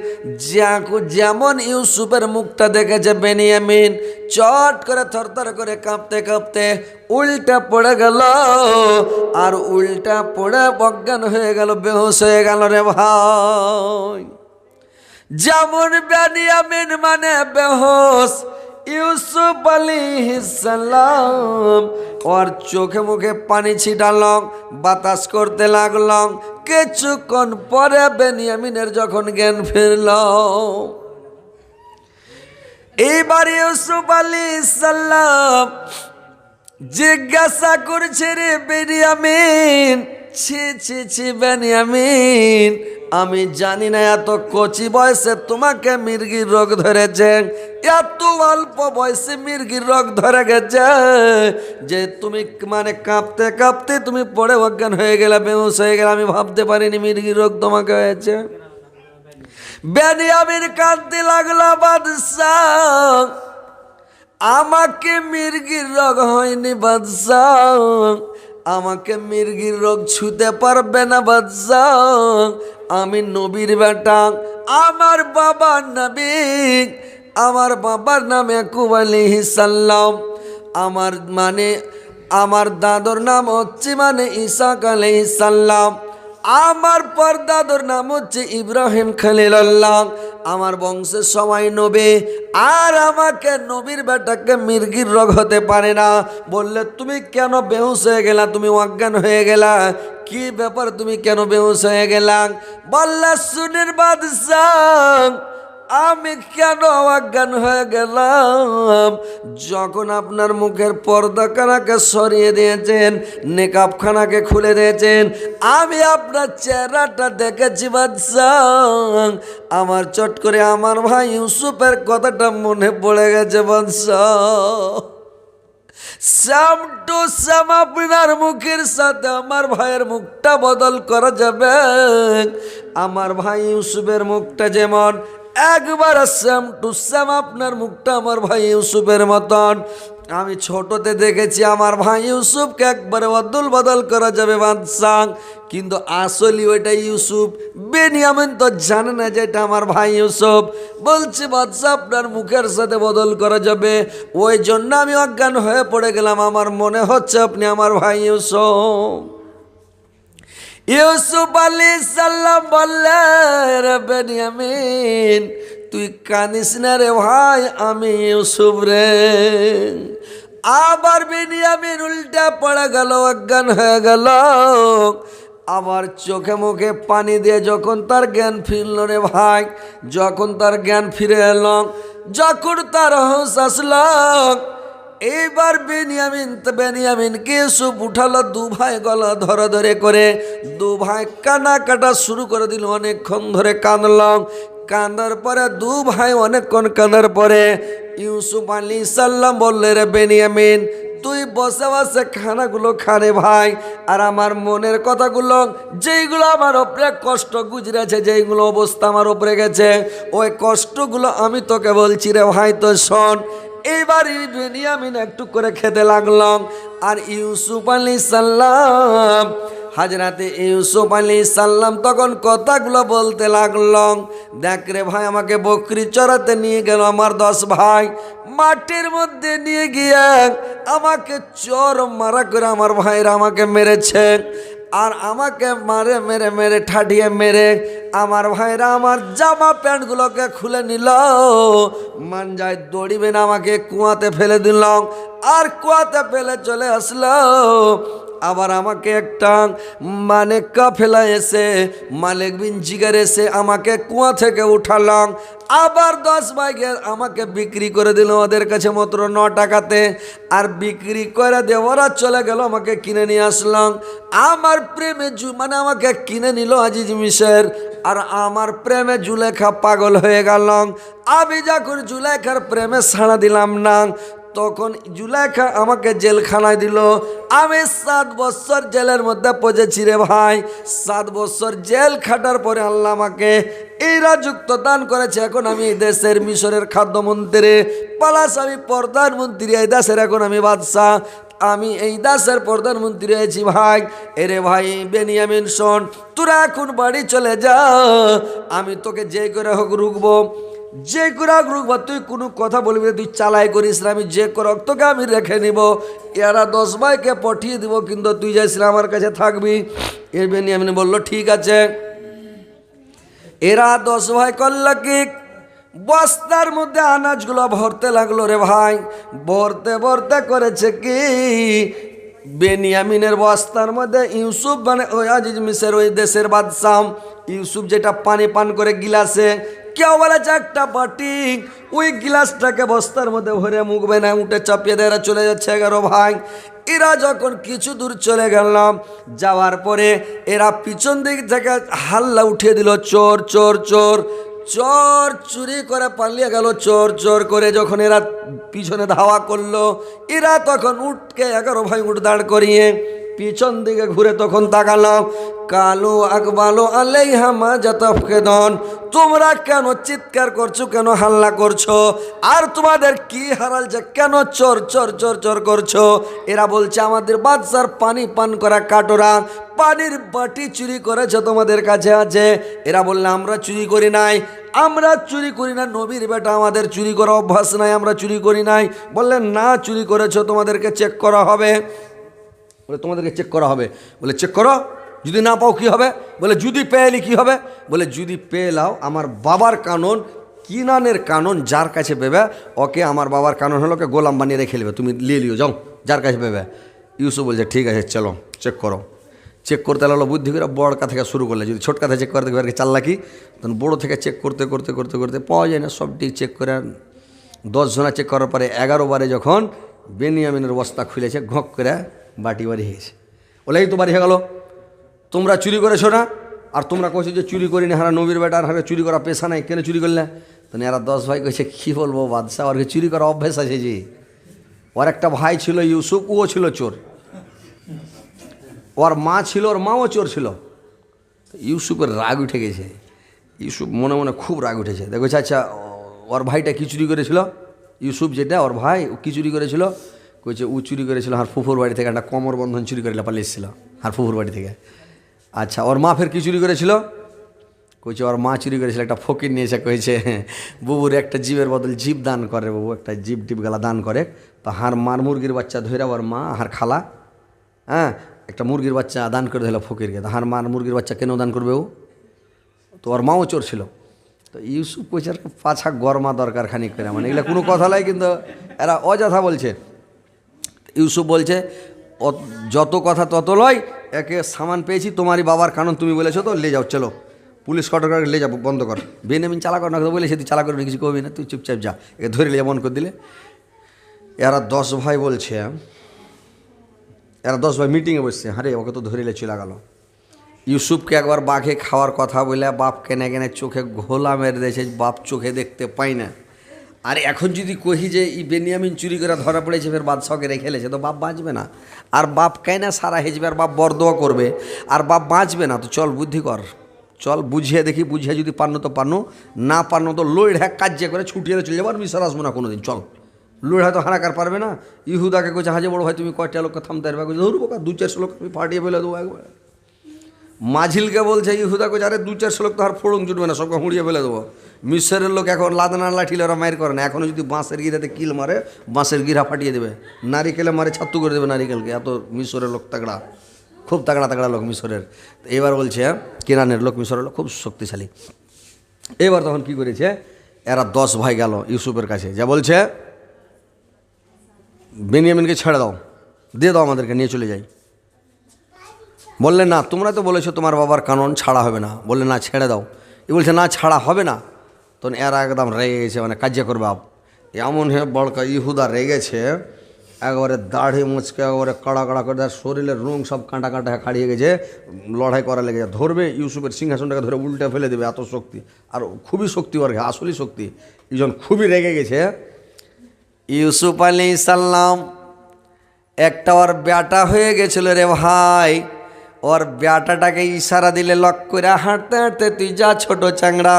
[SPEAKER 1] যেমন ইউসুফের মুখটা দেখেছে বেনিয়ামিন, চট করে থরথর করে কাঁপতে কাঁপতে উল্টা পড়ে গেল, আর উল্টা পড়ে অজ্ঞান হয়ে গেল, বেহুশ হয়ে গেল রে ভাই। যেমন বেনিয়ামিন মানে বেহুশ, ইউসুফ আলাইহিস সালাম ওর চোখে মুখে পানি ছিটাল, বাতাস করতে লাগল। কিছুক্ষণ পরে বেনিয়ামিনের যখন জ্ঞান ফিরল, এইবার ইউসুফ আলাইহিস সালাম জিজ্ঞাসা করছে, রে বেনিয়ামিন, ছি ছি ছি বেনিয়ামিন, আমি জানি না এত কচি বয়সে তোমাকে মির্গির রোগ ধরেছে, এত অল্প বয়সে মির্গির রোগ ধরে গেছে যে তুমি মানে কাঁপতে কাঁপতে তুমি পড়ে অজ্ঞান হয়ে গেলে, বেহুশ হয়ে গেলে। আমি ভাবতে পারিনি মির্গির রোগ তোমাকে হয়েছে। বেনিয়ামিন কাঁদতে লাগলো, বাদশাহ, আমাকে মির্গির রোগ হয়নি বাদশাহ, আমাকে মির্গির রোগ ছুতে পারবে না বাদশাহ। আমি নবীর বেটা, আমার বাবার নবী, আমার বাবার নাম ইয়াকুব আলাইহিস সালাম, আমার দাদর নাম হচ্ছে ইসাক আলাইহিস সালাম, আমার পরদাদর নাম হচ্ছে ইব্রাহিম খলিলুল্লাহ। আমার বংশের সবাই নবী, আর আমাকে নবীর বেটাকে মির্গির রোগ হতে পারে না। বললে, তুমি কেন বেহুশ হয়ে গেলা, তুমি অজ্ঞান হয়ে গেলা, কি ব্যাপার, তুমি কেন বেহুশ হয়ে গেলা? বললে, শুনেন বাদশাহ, আমি কেন অজ্ঞান হয়ে গেলাম? যখন আপনার মুখের পর্দাখানাকে সরিয়ে দিয়েছেন, নেকাবখানাকে খুলে দিয়েছেন, আমি আপনার চেহারাটা দেখেছি বাদশাহ। আমার চট করে আমার ভাই ইউসুফের কথাটা মনে পড়ে গেছে বাদশাহ। সেম টু সেম আপনার মুখের সাথে আমার ভাইয়ের মুখটা বদল করা যাবে। আমার ভাই ইউসুফের মুখটা যেমন একবার সেম টু সেম আপনার মুখটা আমার ভাই ইউসুফের মতন। আমি ছোটতে দেখেছি আমার ভাই ইউসুফকে একবারে অদল বদল করা যাবে বাদশাহ, কিন্তু আসলে ওইটা ইউসুফ। বেনিয়ামিন তো জানে না যে এটা আমার ভাই ইউসুফ। বলছে বাদশাহ আপনার মুখের সাথে বদল করা যাবে, ওই জন্য আমি অজ্ঞান হয়ে পড়ে গেলাম। আমার মনে হচ্ছে আপনি আমার ভাই ইউসুফ। ইউসুফ আলাইহিস সালাম বললেন, রে বেনিয়ামিন তুই কাঁদিস না রে ভাই, আমি ইউসুফ রে। আবার বেনিয়ামিন উল্টা পড়ে গেল, অজ্ঞান হয়ে গেল। আবার চোখে মুখে পানি দিয়ে যখন তার জ্ঞান ফিরল রে ভাই, যখন তার জ্ঞান ফিরে এলো, যখন তার হুঁশ আসলো, এইবার বেনিয়ামিনকে ইউসুফ উঠালো। দু ভাই গলা ধরে ধরে করে দু ভাই কানা কাটা শুরু করে দিল। অনেকক্ষণ ধরে কাঁদল। কাঁদার পরে দু ভাই অনেকক্ষণ কাঁদার পরে ইউসুফ আলাইহিস সালাম বললে, রে বেনিয়ামিন তুই বসে বসে খানাগুলো খানে ভাই, আর আমার মনের কথাগুলো যেইগুলো আমার ওপরে কষ্ট গুজরেছে, যেইগুলো অবস্থা আমার ওপরে গেছে, ওই কষ্টগুলো আমি তোকে বলছি রে ভাই, তো শোন। এইবার বেনিয়ামিন একটু করে খেতে লাগলাম। আর ইউসুফ আলাইহিস সালাম, হাজরাতে ইউসুফ আলাইহিস সালাম তখন কথাগুলো বলতে লাগলাম। দেখ রে ভাই, আমাকে বকরি চড়াতে নিয়ে গেল আমার 10 ভাই, মাঠের মধ্যে নিয়ে গিয়ে আমাকে চর মারা করে আমার ভাইরা আমাকে মেরেছে। আর আমাকে মারে মেরে মেরে ঠাঠিয়ে মেরে আমার ভাইরা আমার জামা প্যান্টগুলোকে খুলে নিল, মানজায় দড়িবে না আমাকে কুয়াতে ফেলে দিল। আর কুয়াতে ফেলে চলে আসলো। আবার আমাকে একটা কাফেলা এসে মালিক বিন জিগার এসে আমাকে কুয়া থেকে উঠালাম। আবার 10 ভাইকে আমাকে বিক্রি করে দিল ওদের কাছে মাত্র 9 টাকাতে। আর বিক্রি করে দিয়ে ওরা চলে গেল, আমাকে কিনে নিয়ে আসলাম। আমার প্রেমে আমাকে কিনে নিল আজিজ মিশর। আর আমার প্রেমে জুলেখা পাগল হয়ে গেল। আমি যখন জুলেখার প্রেমে ছাড়া দিলাম না, তখন জুলেখা আমাকে জেলখানায় দিল। আমি 7 বছর জেলের মধ্যে পড়েছি রে ভাই। 7 বছর জেল খাটার পরে আল্লাহ আমাকে এই রাজত্ব দান করেছে। এখন আমি এই দেশের মিশরের খাদ্যমন্ত্রী, প্লাস আমি প্রধানমন্ত্রী। এই দেশের এখন আমি বাদশাহ, আমি এই দেশের প্রধানমন্ত্রী হয়েছি ভাই। এরে ভাই বেনিয়ামিন শোন, তোরা এখন বাড়ি চলে যা। আমি তোকে যে করে হোক রুখবো, যে করে হোক রুখবো। তুই কোনো কথা বলবি না, তুই চালাই করিস না। আমি যে করে হোক তোকে আমি রেখে নিব। এরা 10 ভাইকে পাঠিয়ে দিব, কিন্তু তুই যাইস আমার কাছে থাকবি। এর বেনিয়ামিন বলল ঠিক আছে। এরা 10 ভাই করল কি, বস্তার মধ্যে আনাজগুলো ভরতে লাগলো রে ভাই। ভরতে ভরতে করেছে কি, বেনিয়ামিনের বস্তার মধ্যে ইউসুফ ওই আজিজ মিশর ওই দেশের বাদশাহ ইউসুফ যেটা পানি পান করে গিলাসে, কেউ বলেছে একটা বাটি, ওই গিলাসটাকে বস্তার মধ্যে ভরে মুখবে না উঠে চাপিয়ে দেয়, এরা চলে যাচ্ছে 11 ভাই। এরা যখন কিছু দূর চলে গেলাম, যাওয়ার পরে এরা পিছন দিক থেকে হাল্লা উঠিয়ে দিল, চোর চোর চোর। চোর চুরি করে পালিয়ে গেল। চোর চোর করে যখন এরা পিছনে ধাওয়া করলো, এরা তখন উঠকে 11 ভাই উঠ দাঁড় করিয়ে পিছন দিকে ঘুরে তখন তাকালো। কালু আকবালো আলাইহা মা জাতাফকেদন, তোমরা কেন চিৎকার করছো, কেন হাল্লা করছো, আর তোমাদের কি হারাল যে কেন চোর চোর চোর চোর করছো? এরা বলছে আমাদের বাদশার পানি পান করা কাটোরা, পানির বাটি চুরি করেছে তোমাদের কাছে আছে। এরা বললে আমরা চুরি করি নাই, আমরা চুরি করি না, নবীর বেটা আমাদের চুরি করা অভ্যাস নাই, আমরা চুরি করি নাই। বললেন না চুরি করেছো, তোমাদেরকে চেক করা হবে। বলে তোমাদেরকে চেক করা হবে। বলে চেক করো, যদি না পাও কি হবে? বলে যদি পেয়ে এলি কী হবে? বলে যদি পেয়ে লাও, আমার বাবার কানুন, কিনানের কানুন, যার কাছে পেবে ওকে, আমার বাবার কানুন হলো ওকে গোলাম বানিয়ে রেখে নেবে, তুমি নিয়ে লিও যাও যার কাছে পেবে। ইউসুফ বলছে ঠিক আছে চলো চেক করো। চেক করতে লাগলো বুদ্ধি করে, বড়কা থেকে শুরু করলে, যদি ছোটকা থেকে চেক করতে আর কি চাল্লাকি, তখন বড়ো থেকে চেক করতে করতে করতে করতে পাওয়া যায় না, সবটি চেক করে 10 জনা চেক করার পরে 11 বারে যখন বেনিয়ামিনের বস্তা খুলেছে, ঘক করে বাটি বাড়ি হয়েছে। বলে এই তো বাড়ি হয়ে গেল, তোমরা চুরি করেছো না? আর তোমরা কইছো যে চুরি করিনি, হারা নবীর বেটা, আর হারা চুরি করা পেশা নাই, কেন চুরি করলে? তো এরা 10 ভাই কইছে কী বলবো বাদশাহ, আর চুরি করা অভ্যাস আছে জি। ওর একটা ভাই ছিল ইউসুফ, ও ছিল চোর। ওর মা ছিল, ওর মাও চোর ছিল। ইউসুফের রাগ উঠে গেছে, ইউসুফ মনে মনে খুব রাগ উঠেছে। দেখো আচ্ছা, ওর ভাইটা কি চুরি করেছিল? ইউসুফ যেটা ওর ভাই, ও কী চুরি করেছিল? কইছে ও চুরি করেছিল হার ফুফুর বাড়ি থেকে একটা কোমর বন্ধন চুরি করে পালিয়ে এসেছিল হার ফুফুর বাড়ি থেকে। আচ্ছা, ওর মা ফের কী চুরি করেছিল? কইছে ওর মা চুরি করেছিল একটা ফকির নিয়েছে, কইছে বুবুর একটা জীবের বদল জীব দান করে, বাবু একটা জীব টিপ গেলা দান করে। তো হার মার মুরগির বাচ্চা ধরে ওর মা হার খালা, হ্যাঁ, একটা মুরগির বাচ্চা দান করে দিল ফকিরকে। তো হার মার মুরগির বাচ্চা কেন দান করবে ও? তো ওর মাও চোর ছিল। তো ইউসুফ কইছে পাছা গরমা দরকার খানিক করে, মানে এগুলো কোনো কথা নয়, কিন্তু এরা অযথা বলছে। ইউসুফ বলছে যত কথা তত লয়, একে সামান পেয়েছি, তোমারই বাবার কারণ তুমি বলেছো, তো লে যাও, চলো পুলিশ কটর লে যাবো, বন্ধ কর। বেনিয়ামিন চালা কর না, বলেছে তুই চালা করবি, কিছু করবি না, তুই চুপচাপ যা, একে ধরে লিয়ে মন করে দিলে। এরা 10 ভাই বলছে, এরা 10 ভাই মিটিংয়ে বসছে, হারে ওকে তো ধরে চলে গেল। ইউসুফকে একবার বাঘে খাওয়ার কথা বলে বাপ কেনে কেনে চোখে ঘোলা মেরে দিয়েছে, বাপ চোখে দেখতে পাই না। আর এখন যদি কহি যে এই বেনিয়ামিন চুরি করে ধরা পড়েছে, ফের বাদশাহকে রেখে এলেছে, তো বাপ বাঁচবে না। আর বাপ কেনা সারা হেজবে, আর বাপ বরদোয়া করবে, আর বাপ বাঁচবে না। তো চল বুদ্ধি কর, চল বুঝিয়ে দেখি, বুঝিয়ে যদি পান্ন তো পান্ন, না পান্ন তো লড় হ্যাঁ কাজে করে ছুটিয়ে চলে যাবো, আর মিশর আসবো না কোনোদিন। চল, লড় হয়তো হারাকার পারবে না। ইহুদাকে কইছে হাজে বড় ভাই তুমি কয়টা লোককে থামতে পারবে? ধরবো 200-400 লোক আমি ফাটিয়ে ফেলে দেবো একবার। মাঝিলকে বলছে ইহুদা কইছে আরে 200-400 লোক তো আর ফোড়ং জুটবে না, সবকে হুঁড়িয়ে ফেলে দেবো। মিশরের লোক এখন লাদনা লাঠিলে ওরা মায়ের করে না, এখনও যদি বাঁশের গিরাতে কিল মারে, বাঁশের গিরা ফাটিয়ে দেবে, নারিকেলে মারে ছাত্তু করে দেবে নারিকেলকে। এত মিশরের লোক তাগড়া, খুব তাগড়া তাগড়া লোক মিশরের। এবার বলছে কেনানের লোক, মিশরের লোক খুব শক্তিশালী। এবার তখন কি করেছে, এরা 10 ভাই গেল ইউসুফের কাছে, যা বলছে বেনিয়ামিনকে ছেড়ে দাও, দিয়ে দাও, আমাদেরকে নিয়ে চলে যাই। বললেন না, তোমরা তো বলেছো তোমার বাবার কানন ছাড়া হবে না। বললেন না, ছেড়ে দাও। এ বলছে না, ছাড়া হবে না। তখন এরা একদম রেগে গেছে, মানে কাজিয়া করবে। এমন হে বড়কা ইহুদা রেগেছে, একবারে দাড়ি মুচকে একবারে কাড়া কাড়া করে, তার শরীরের রং সব কাঁটা কাঁটা কাড়িয়ে গেছে, লড়াই করা লেগেছে। ধরবে ইউসুফের সিংহাসনটাকে ধরে উল্টে ফেলে দেবে, এত শক্তি। আর খুবই শক্তি ওর, আসলেই শক্তি। একজন খুবই রেগে গেছে। ইউসুফ আলাইহিস সালাম একটা ওর ব্যাটা হয়ে গেছিল রে ভাই, ওর ব্যাটাটাকে ইশারা দিলে লক করে হাঁটতে হাঁটতে তুই যা ছোট চাংড়া,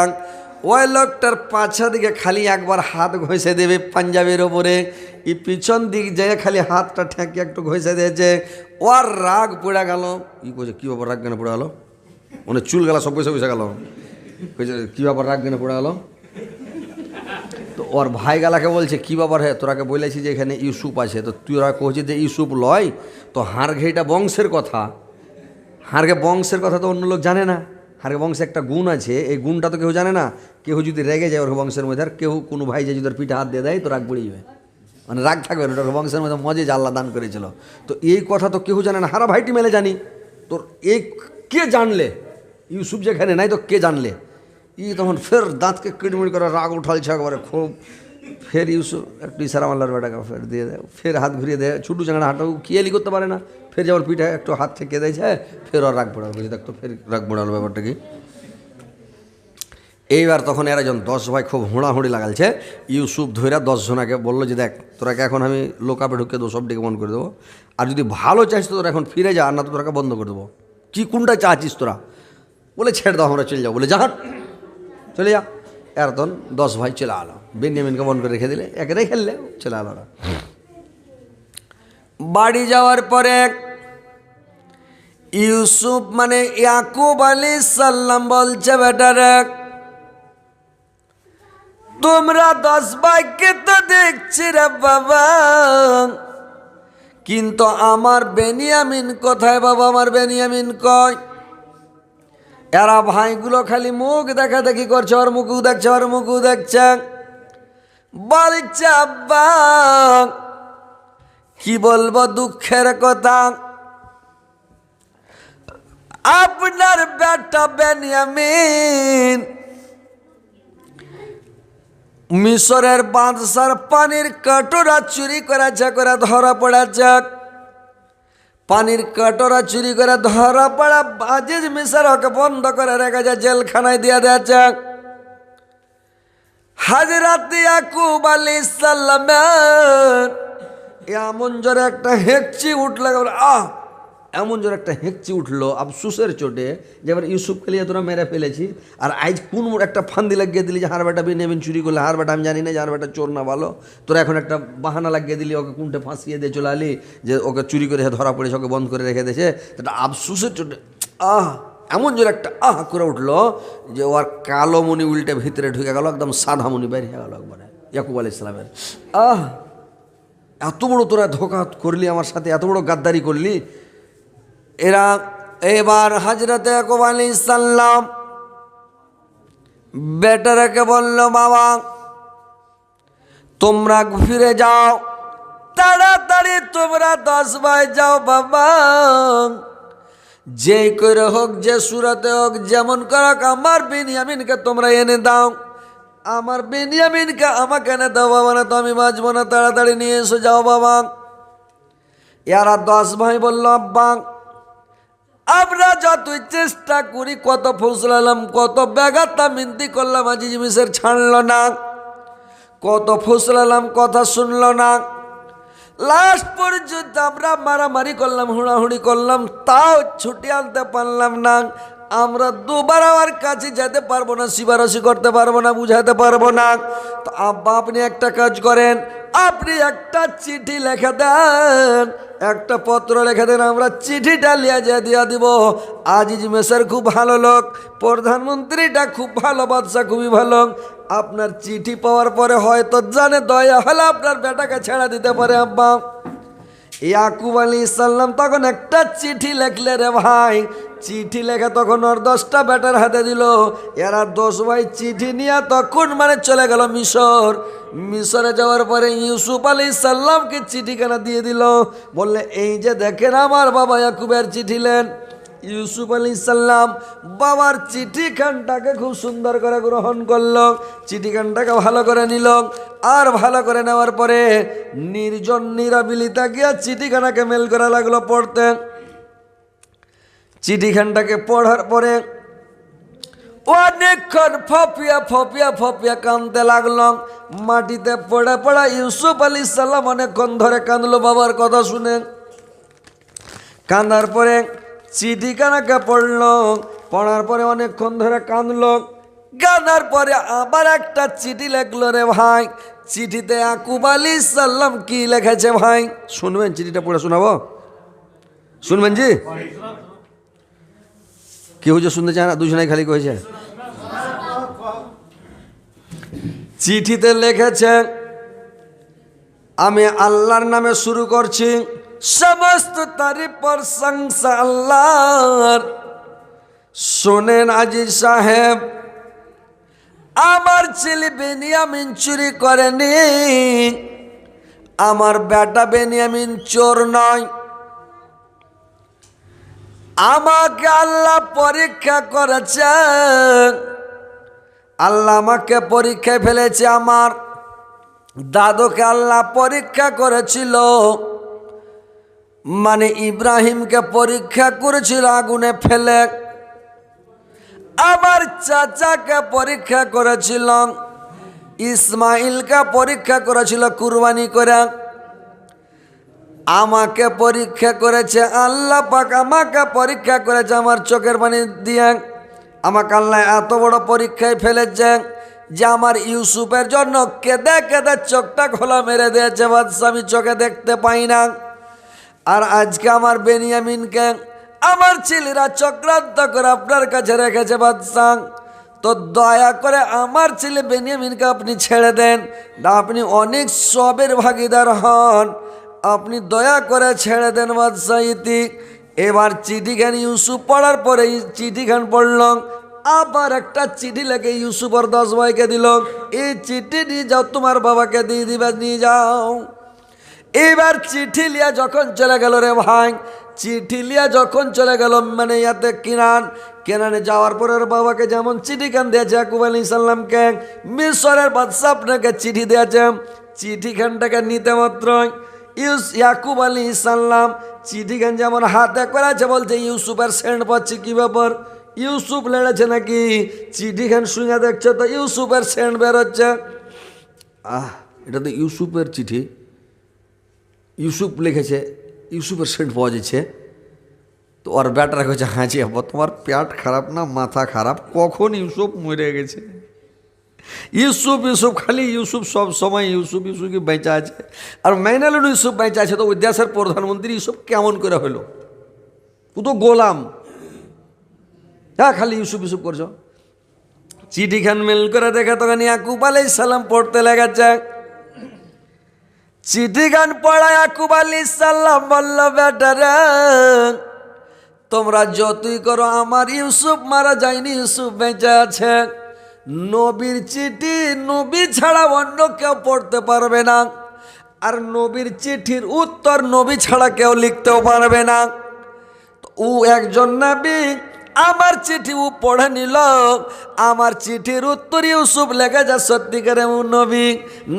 [SPEAKER 1] ওই লোকটার পাছা দিকে খালি একবার হাত ঘষে দেবে পাঞ্জাবের ওপরে, এই পিছন দিক যেয়ে খালি হাতটা ঠেকে একটু ঘষে দিয়েছে, ওর রাগ পড়ে গেল। ই কইছে কী ব্যাপার, রাগ কেন পড়ে গেল? মানে চুল গেলা সব পয়সা গেল। কইছে কী ব্যাপার, রাগ কেন পড়ে গেল? তো ওর ভাই গালাকে বলছে কী ব্যাপার, হ্যাঁ তোরাকে বলেছি যে এখানে ইউসুফ আছে, তো তুই ওরা কইছিস যে ইউসুফ লয়, তো হাড়ঘে এটা বংশের কথা, হাড়গে বংশের কথা তো অন্য লোক জানে না। হাড়গে বংশে একটা গুণ আছে, এই গুণটা তো কেউ জানে না। কেউ যদি রেগে যায় ওর বংশের মধ্যে, আর কেউ কোনো ভাই যে যদি ওর পিঠে হাত দিয়ে দেয় তো রাগ বেড়ে যাবে, মানে রাগ থাকবে না। ওর বংশের মধ্যে মজে যে আল্লাহ দান করেছিল, তো এই কথা তো কেউ জানে না, হারা ভাইটি মেলে জানি। তোর এই কে জানলে ইউসুফ যেখানে নাই, তো কে জানলে? তখন ফের দাঁতকে কিড়মিড় করে রাগ উঠালছে একবারে খুব। ফের ইউসুফ একটু ইশারা মাল্লার বেটাকে ফের দিয়ে দেয়, ফের হাত ঘুরিয়ে দেয়, ছোটো চাঙড়া হাঁটাও খেয়ালি করতে পারে না। ফের যেমন পিঠে একটু হাত থেকে দিয়েছে, ফের ওর রাগ পড়াল, বুঝে দেখতো ফের রাগ পড়ালো ব্যাপারটা কি। এইবার তখন এরা যখন 10 ভাই খুব হুঁড়াহুঁড়ি লাগালছে, ইউসুফ ধৈরা 10 জনাকে বললো যে দেখ তোরাকে এখন আমি লোকাপে ঢুকে দেবো, সব ডেকে বন্ধ করে দেবো, আর যদি ভালো চাইছ তো তোরা এখন ফিরে যা, আর না তো তোরাকে বন্ধ করে দেবো। কী কোনটা চাচ্ছিস তোরা? বলে ছেড়ে দাও, আমরা চলে যাবো। বলে যা চলে যা। এর তখন 10 ভাই চলে আলো, বেনিয়ামিনকে বন্ধ করে রেখে দিলে, একে রেখে খেললে চলে আলো। বাড়ি যাওয়ার পরে ইউসুফ মানে ইয়াকুব আলাইহিস সালাম বলছে বেটারে, তোমরা 10 ভাইকে তো দেখছি রে বাবা, কিন্তু আমার বেনিয়ামিন কোথায় বাবা? আমার বেনিয়ামিন কই? এরা ভাইগুলো খালি মুখ দেখা দেখি করছে, ওর মুখও দেখছে, ওর মুখও দেখছে। বলছে আব্বা কি বলবো দুঃখের কথা, আপনার বেটা বেনিয়ামিন মিশরের বাদশার পানির কাটোরা চুরি করেছে, করে ধরা পড়েছে। পানির কাটোরা চুরি করে ধরা পড়া আজিজ মিশরকে বন্ধ করে রেখেছে, জেলখানায় দিয়ে দিয়েছে। হযরত ইয়াকুব আলাইহিস সালামের এমন জোরে একটা হেঁকচি উঠলে, এমন জোরে একটা হেঁকচি উঠলো আফসুসের চোটে যে এবার ইউসুফকে লিয়ে তোরা মেরে ফেলেছি। আর আজ কোন একটা ফান্দি লাগিয়ে দিলি যে হার বেটা বেনিয়ামিন চুরি করলে, হার বেটা আমি জানি না যে হার বেটা চোর না ভালো, তোরা এখন একটা বাহানা লাগিয়ে দিলি, ওকে কোনটা ফাঁসিয়ে দিয়ে চলে আলি যে ওকে চুরি করে ধরা পড়েছে, ওকে বন্ধ করে রেখে দিয়েছে। সেটা আফসুসের চোটে এমন জোরে একটা করে উঠলো যে ওর কালো মনি উল্টে ভিতরে ঢুকে গেল, একদম সাদা মনি বের হয়ে গেল একবারে ইয়াকুব আলাইহিস সালামের। এত বড় তোরা ধোঁকা করলি আমার সাথে, এত বড় গাদ্দারি করলি। এরা এবার হযরত ইয়াকুব আলাইহিস সালাম বেটারাকে বলল, বাবা তোমরা ফিরে যাও, তাড়াতাড়ি তোমরা 10 ভাই যাও বাবা, যেই করে হোক, যে সুরাতে হোক, যেমন করো আমার বেনিয়ামিনকে তোমরা এনে দাও, আমার বেনিয়ামিনকে আমাকে এনে দাও বাবা, না তো আমি বাঁচবো না, তাড়াতাড়ি নিয়ে এসো যাও বাবা। এরা 10 ভাই বলল, আব্বা আমরা যতই চেষ্টা করি, কত ফুসলালাম, কত বেগাতা মিনতি করলাম, আজিজ মিসের ছাড়ল না, কত ফুসলালাম, কথা শুনল না, লাস্ট পর্যন্ত আমরা মারামারি করলাম, হুড়াহুড়ি করলাম, তাও ছুটি আনতে পারলাম না। আমরা দুবার আমার কাছে যেতে পারবো না, সিবারসি করতে পারবো না, বুঝাতে পারবো না। তো আব্বা আপনি একটা কাজ করেন, আপনি একটা চিঠি লিখে দেন, একটা পত্র লিখে দেন, আমরা চিঠিটা লিয়ে যেয়ে দিয়ে দিব। আজিজ মেসের খুব ভালো লোক, প্রধানমন্ত্রীটা খুব ভালো, বাদশা খুবই ভালো, আপনার চিঠি পাওয়ার পরে হয়তো জানে দয়া হলে আপনার বেটাকে ছেড়ে দিতে পারে। আব্বা ইয়াকুব আলাইহিস সালাম তখন একটা চিঠি লিখলে রে ভাই, চিঠি লেখা তখন ওর 10টা বেটার হাতে দিল। এরা 10 ভাই চিঠি নিয়ে তখন চলে গেল মিশর। মিশরে যাওয়ার পরে ইউসুফ আলাইহিস সালামকে চিঠিখানা দিয়ে দিল, বললে এই যে দেখেন আমার বাবা ইয়াকুবের চিঠি লেন। ইউসুফ আলাইহিস সালাম বাবার চিঠিখানটাকে খুব সুন্দর করে গ্রহণ করলো, চিঠিখানটাকে ভালো করে নিল, আর ভালো করে নেওয়ার পরে নির্জন নিরাবিলিতা গিয়া চিঠিখানাকে মেল করা লাগলো পড়তে। চিঠিখানটাকে পড়ার পরে অনেকক্ষণ ফপিয়া ফপিয়া ফপিয়া কাঁদতে লাগলো, মাটিতে পড়ে পড়া ইউসুফ আলাইহিস সালাম অনেকক্ষণ ধরে কাঁদলো বাবার কথা শুনে। কাঁদার পরে চিঠিখানাকে পড়লো, পড়ার পরে অনেকক্ষণ ধরে কাঁদলো, কাঁদার পরে আবার একটা চিঠি লেখলো রে ভাই। চিঠিতে ইয়াকুব আলাইহিস সালাম কি লিখেছে ভাই শুনবেন? চিঠিটা পড়ে শোনাবো, শুনবেন জি? কেউ যে শুনতে চায় না, দুজনাই খালি কয়েছে। চিঠিতে লিখেছে, আমি আল্লাহর নামে শুরু করছি, সমস্ত তারিফ প্রশংসা আল্লাহর। শোনেন আজিজ সাহেব, আমার ছেলে বেনিয়ামিন চুরি করেনি, আমার বেটা বেনিয়ামিন চোর নয়, আমাকে আল্লাহ পরীক্ষা করেছেন, আল্লাহ আমাকে পরীক্ষায় ফেলেছে, আমার দাদুকে আল্লাহ পরীক্ষা করেছিল, মানে ইব্রাহিমকে পরীক্ষা করেছিল আগুনে ফেলে, আমার চাচাকে পরীক্ষা করেছিল, ইসমাইলকে পরীক্ষা করেছিল কুরবানি করে, আমাকে পরীক্ষা করেছে আল্লাহ পাক, আমাকে পরীক্ষা করেছে আমার চোখের পানি দিয়ে। আমাকে আল্লাহ এত বড় পরীক্ষায় ফেলেছে যে আমার ইউসুফের জন্য কেঁদে কেঁদে চোখটা খোলা মেরে দিয়েছে বাদশা, আমি চোখে দেখতে পাই না। আর আজকে আমার বেনিয়ামিনকে আমার ছেলেরা চক্রান্ত করে আপনার কাছে রেখেছে বাদশা, তো দয়া করে আমার ছেলে বেনিয়ামিনকে আপনি ছেড়ে দেন, আপনি অনেক সবের ভাগিদার হন, আপনি দয়া করে ছেড়ে দেন বাদশা। ইতি এবার চিঠিখান ইউসুফ পড়ার পরে চিঠিখান পড়ল, আবার একটা চিঠি লেগে ইউসুফের 10 ভাইকে দিল, এই চিঠি নিয়ে যাও তোমার বাবাকে দিয়ে দিবে, নিয়ে যাও। এবার চিঠি লিয়া যখন চলে গেল রে ভাই, চিঠি লিয়া যখন চলে গেল মানে ইয়াতে কেনানে যাওয়ার পরে ওর বাবাকে যেমন চিঠিখান দিয়েছে ইয়াকুব আলাইহিস সালামকে, মিশরের বাদশা আপনাকে চিঠি দিয়েছে, চিঠিখানটাকে নিতে মাত্র ইয়াকুব আলাইহিস সালাম চিঠিখান যেমন হাতে করেছে, বলছে ইউসুফের সেন্ট পাচ্ছি, কি ব্যাপার ইউসুফ লেড়েছে নাকি? চিঠিখান শুনে দেখছে তো ইউসুফের সেন্ট বেরোচ্ছে। এটা তো ইউসুফের চিঠি, ইউসুফ লিখেছে, ইউসুফের সেন্ট পাওয়া যাচ্ছে। তো ওর ব্যাটারা কইছে, হ্যাঁ জি আব্বা তোমার পেট খারাপ না মাথা খারাপ, কখন ইউসুফ মরে গেছে। ইউসুফ ইউসুফ খালি ইউসুফ, সব সময় ইউসুফ ইউসুফ বেঁচে আছে। আর মাইনালুন ইউসুফ বেঁচে আছে, তো ওই দেশের প্রধানমন্ত্রী ইউসুফ কেমন করে হলো? ও তো গোলাম। হ্যাঁ খালি ইউসুফ ইউসুফ করছো। চিঠিখান মেল করে দেখে তখন ইয়াকুব আলাইহিস সালাম পড়তে লেগেছে। চিঠিখান পড়া ইয়াকুব আলাইহিস সালাম বলল, বেটারা তোমরা যতই করো আমার ইউসুফ মারা যায়নি, ইউসুফ বেঁচে আছে। নবীর চিঠি নবী ছাড়া অন্য কেউ পড়তে পারবে না, আর নবীর চিঠির উত্তর নবী ছাড়া কেউ লিখতেও পারবে না। ও একজন নবী, আমার চিঠি ও পড়ে নিল, আমার চিঠির উত্তর ইউসুফ লেখা যা সত্যিকারে ও নবী,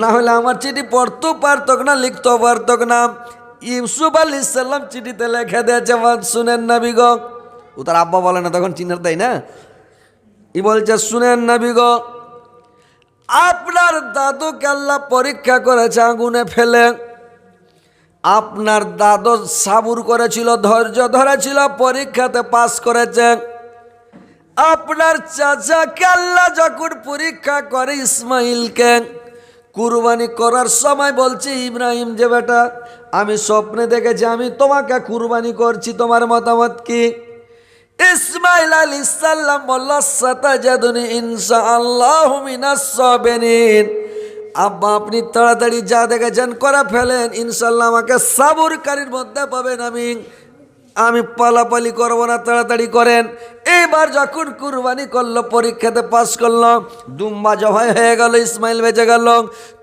[SPEAKER 1] না হলে আমার চিঠি পড়তেও পারত না, লিখতেও পারত না। ইউসুফ আলাইহিস সালাম চিঠিতে লেখা দিয়েছে, শুনেন নবী গো। ও তার আব্বা বলে না তখন, চিনার তাই না। ই বলছে, শুনেন নবী গো, আপনার দাদুকে আল্লাহ পরীক্ষা করেছে আগুনে ফেলে। আপনার দাদু সাবুর করেছিল, ধৈর্য ধরেছিল, পরীক্ষাতে পাস করেছে। আপনার চাচাকে আল্লাহ যখন পরীক্ষা করে ইসমাইলকে কুরবানি করার সময় বলছি, ইব্রাহিম যে বেটা আমি স্বপ্নে দেখেছি আমি তোমাকে কুরবানি করছি, তোমার মতামত কি? ইসমাইল আলাইহিস সালাম বলল, সাতাজাদুনি ইনশাআল্লাহু মিনাস সাবিরিন। আব্বা আপনি তাড়াতাড়ি যা দেখেছেন করে ফেলেন, ইনশাল্লাহ আমাকে সাবুরকারীর মধ্যে পাবেন। আমি পালাপালি করব না, তাড়াতাড়ি করেন। এইবার যখন কুরবানি করলো, পরীক্ষাতে পাস করলো, দুম্বা জবাই হয়ে গেল, ইসমাইল বেঁচে গেল।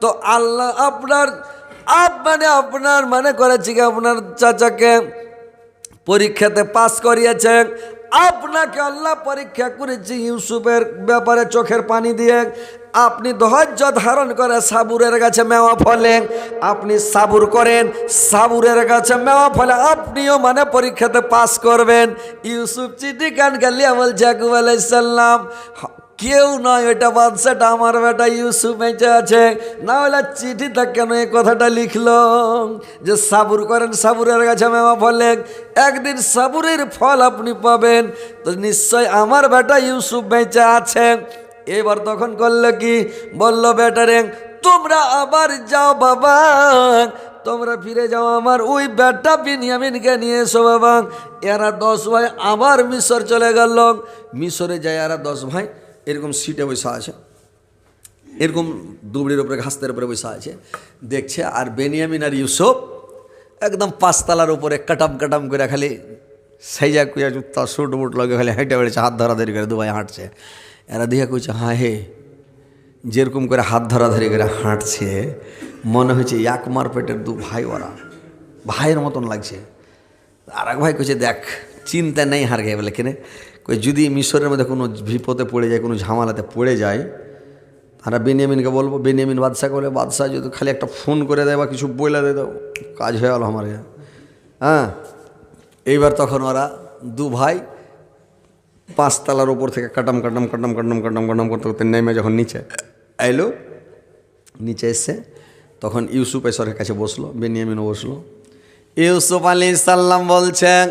[SPEAKER 1] তো আল্লাহ আপনার মানে করেছি কি, আপনার চাচাকে পরীক্ষাতে পাস করিয়েছেন, আপনাকে আল্লাহ পরীক্ষা করেছি ইউসুফের ব্যাপারে চোখের পানি দিয়ে। আপনি ধৈর্য ধারণ করে সাবুরের গাছে মেওয়া ফলে, আপনি সাবুর করেন, সাবুরের গাছে মেওয়া ফলে, আপনিও মানে পরীক্ষাতে পাস করবেন। ইউসুফ চিঠি কান গালিয়া বলছে, ইয়াকুব আলাইহিস সালাম কেউ নয়, ওইটা বাদশাটা আমার বেটা ইউসুফ বেঁচে আছে, না হলে চিঠিটা কেন এই কথাটা লিখলো যে সাবুর করেন, সাবুরের কাছে মেওয়া ফলে, একদিন সাবুরের ফল আপনি পাবেন। তো নিশ্চয় আমার বেটা ইউসুফ বেঁচে আছে। এবার তখন করলো কি, বলল, বেটারে তোমরা আবার যাও বাবা, তোমরা ফিরে যাও, আমার ওই বেটা বিনিয়ামিনকে নিয়ে এসো বাবা। এরা 10 ভাই আবার মিশর চলে গেল। মিশরে যায় এরা 10 ভাই এরকম সিটে বসে আছে, এরকম দুবড়ির উপরে ঘাসতের উপরে বসে আছে, দেখছে। আর বেনিয়ামিন আর ইউসুফ একদম 5 তলার উপরে কাটাম কাটাম করে খালি সাইজা কুইয়া জুতা সুট বুট লগে খালি হেঁটে বেড়েছে, হাত ধরাধরি করে দুবাই হাঁটছে। এরা দেখে কইছে, হ্যাঁ হে, যেরকম করে হাত ধরাধরি করে হাঁটছে মনে হচ্ছে এক মার পেটের 2 ভাই, ওরা ভাইয়ের মতন লাগছে। আর এক ভাই কইছে, দেখ চিন্তা নেই হার গে বলে কেনে কই, যদি মিশরের মধ্যে কোনো বিপদে পড়ে যায়, কোনো ঝামেলাতে পড়ে যায়, তারা বেনিয়ামিনকে বলবো। বেনিয়ামিন বাদশাকে বলে, বাদশাহ যদি খালি একটা ফোন করে দেয় বা কিছু বইলা দিয়ে দাও, কাজ হয়ে গেল আমার। হ্যাঁ, এইবার তখন ওরা 2 ভাই 5 তলার উপর থেকে কাটাম কাটাম কাটাম কাটাম কাটাম কাটাম করতে করতে নেমে যখন নিচে এলো, নিচে এসে তখন ইউসুফ এসরের কাছে বসলো, বেনিয়ামিনও বসলো। ইউসুফ আলাইহিস সালাম বলছেন,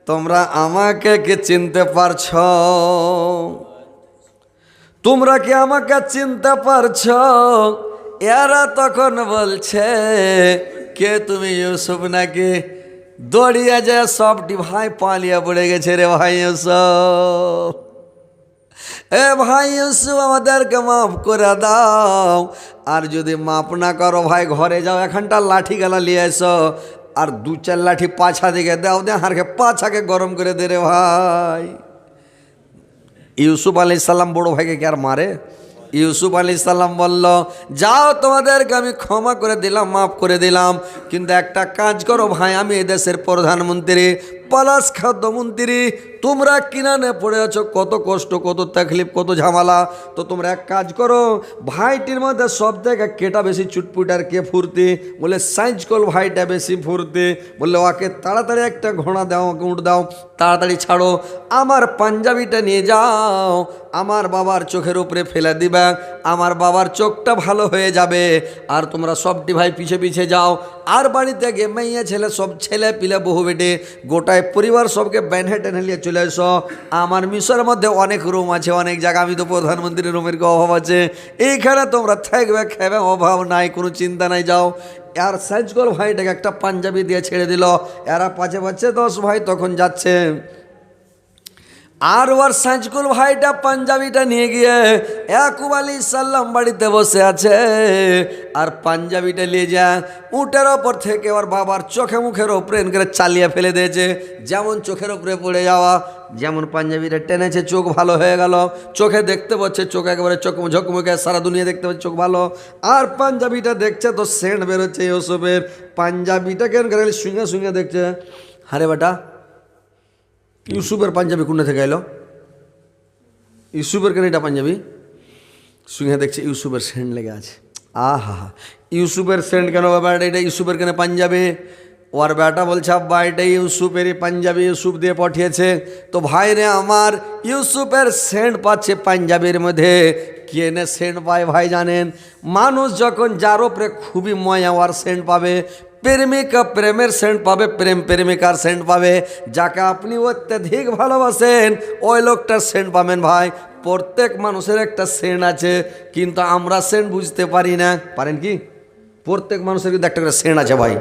[SPEAKER 1] তোমরা আমাকে কি চিনতে পারছ? তোমরা কি আমাকে চিনতে পারছ? এরা তখন বলছে, কে তুমি, ইউসুফ নাকি? দৌড়িয়ে যায় সবটি ভাই পালিয়ে পড়ে গেছে, রে ভাই ইউসুফ, এ ভাই ইউসুফ আমাদেরকে মাফ করে দাও। আর যদি মাফ না করো ভাই, ঘরে যাও, এখানটা লাঠি গেলা নিয়ে এসো, আর 2-4 লাঠি পাছা দিকে দাও, দে হারকে পাছাকে গরম করে দে রে ভাই। ইউসুফ আলাইহিস সালাম বড় ভাইকে কি আর মারে? ইউসুফ আলাইহিস সালাম বলল, যাও তোমাদেরকে আমি ক্ষমা করে দিলাম, মাফ করে দিলাম, কিন্তু একটা কাজ করো ভাই, আমি এদেশের প্রধানমন্ত্রী, প্লাস খাদ্যমন্ত্রী, তোমরা কিনানে পড়ে আছো, কত কষ্ট, কত তাকলিফ, কত ঝামেলা। তো তোমরা এক কাজ করো, ভাইটির মধ্যে সব থেকে কেটা বেশি চুটপুট আর কে ফুর্তি? বলে সাইজ কল ভাইটা বেশি ফুর্তি। বললে ওকে তাড়াতাড়ি একটা ঘোড়া দাও, ওকে উঠ দাও, তাড়াতাড়ি ছাড়ো, আমার পাঞ্জাবিটা নিয়ে যাও, আমার বাবার চোখের উপরে ফেলে দিবা, আমার বাবার চোখটা ভালো হয়ে যাবে। আর তোমরা সবটি ভাই পিছে পিছে যাও, আর বাড়িতে গিয়ে মেয়ে ছেলে সব ছেলে পিলে বহু বেটে গোটায় পরিবার সবকে ব্যানহে টেনে নিয়ে চলে এসো। আমার মিশরের মধ্যে অনেক রুম আছে, অনেক জায়গা, আমি তো প্রধানমন্ত্রীর রুমের অভাব আছে, এইখানে তোমরা থাকবে, খাবে, অভাব নাই, কোনো চিন্তা নাই, যাও। আর সাইজগল ভাইটাকে একটা পাঞ্জাবি দিয়ে ছেড়ে দিল। এরা পাঁচে পাচ্ছে 10 ভাই তখন যাচ্ছে। আর ওর সাইজকুল ভাইটা পাঞ্জাবিটা নিয়ে গিয়ে ইয়াকুব আলাইহিস সালাম বাড়িতে বসে আছে, আর পাঞ্জাবিটা নিয়ে যা উটের ওপর থেকে ওর বাবার চোখে মুখের ওপরে করে চালিয়ে ফেলে দিয়েছে। যেমন চোখের ওপরে পড়ে যাওয়া, যেমন পাঞ্জাবিটা টেনেছে, চোখ ভালো হয়ে গেল, চোখে দেখতে পাচ্ছে, চোখ একেবারে চোখ ঝকমকে, সারা দুনিয়া দেখতে পাচ্ছে, চোখ ভালো। আর পাঞ্জাবিটা দেখছে তো সেন্ট বেরোচ্ছে ইউসুফের। পাঞ্জাবিটা কেন করে শুঙে শুঙে দেখছে, আরে বেটা ইউসুফের পাঞ্জাবি কোন থেকে এলো? ইউসুফের কেন এটা পাঞ্জাবি? শুনে দেখছে ইউসুফের সেন্ট লেগে আছে। আহা, ইউসুফের সেন্ট কেন বাবা? এটা ইউসুফের কেন পাঞ্জাবি? ওর বেটা বলছে আব্বা এটা ইউসুফেরই পাঞ্জাবি, ইউসুফ দিয়ে পাঠিয়েছে। তো ভাই রে আমার, ইউসুফের সেন্ট পাচ্ছে পাঞ্জাবির মধ্যে। কেনে সেন্ট পায় ভাই জানেন? মানুষ যখন যার ওপরে খুবই ময়া ওর সেন্ট পাবে, প্রেমিকা প্রেমের সেন্ট পাবে, প্রেম প্রেমিকার সেন্ট পাবে, যাকে আপনি অত্যাধিক ভালোবাসেন ওই লোকটার সেন্ট পাবেন। ভাই প্রত্যেক মানুষের একটা সেন্ট আছে, কিন্তু আমরা সেন্ট বুঝতে পারি না। পারেন কি? প্রত্যেক মানুষের কিন্তু একটা করে সেন্ট আছে ভাই,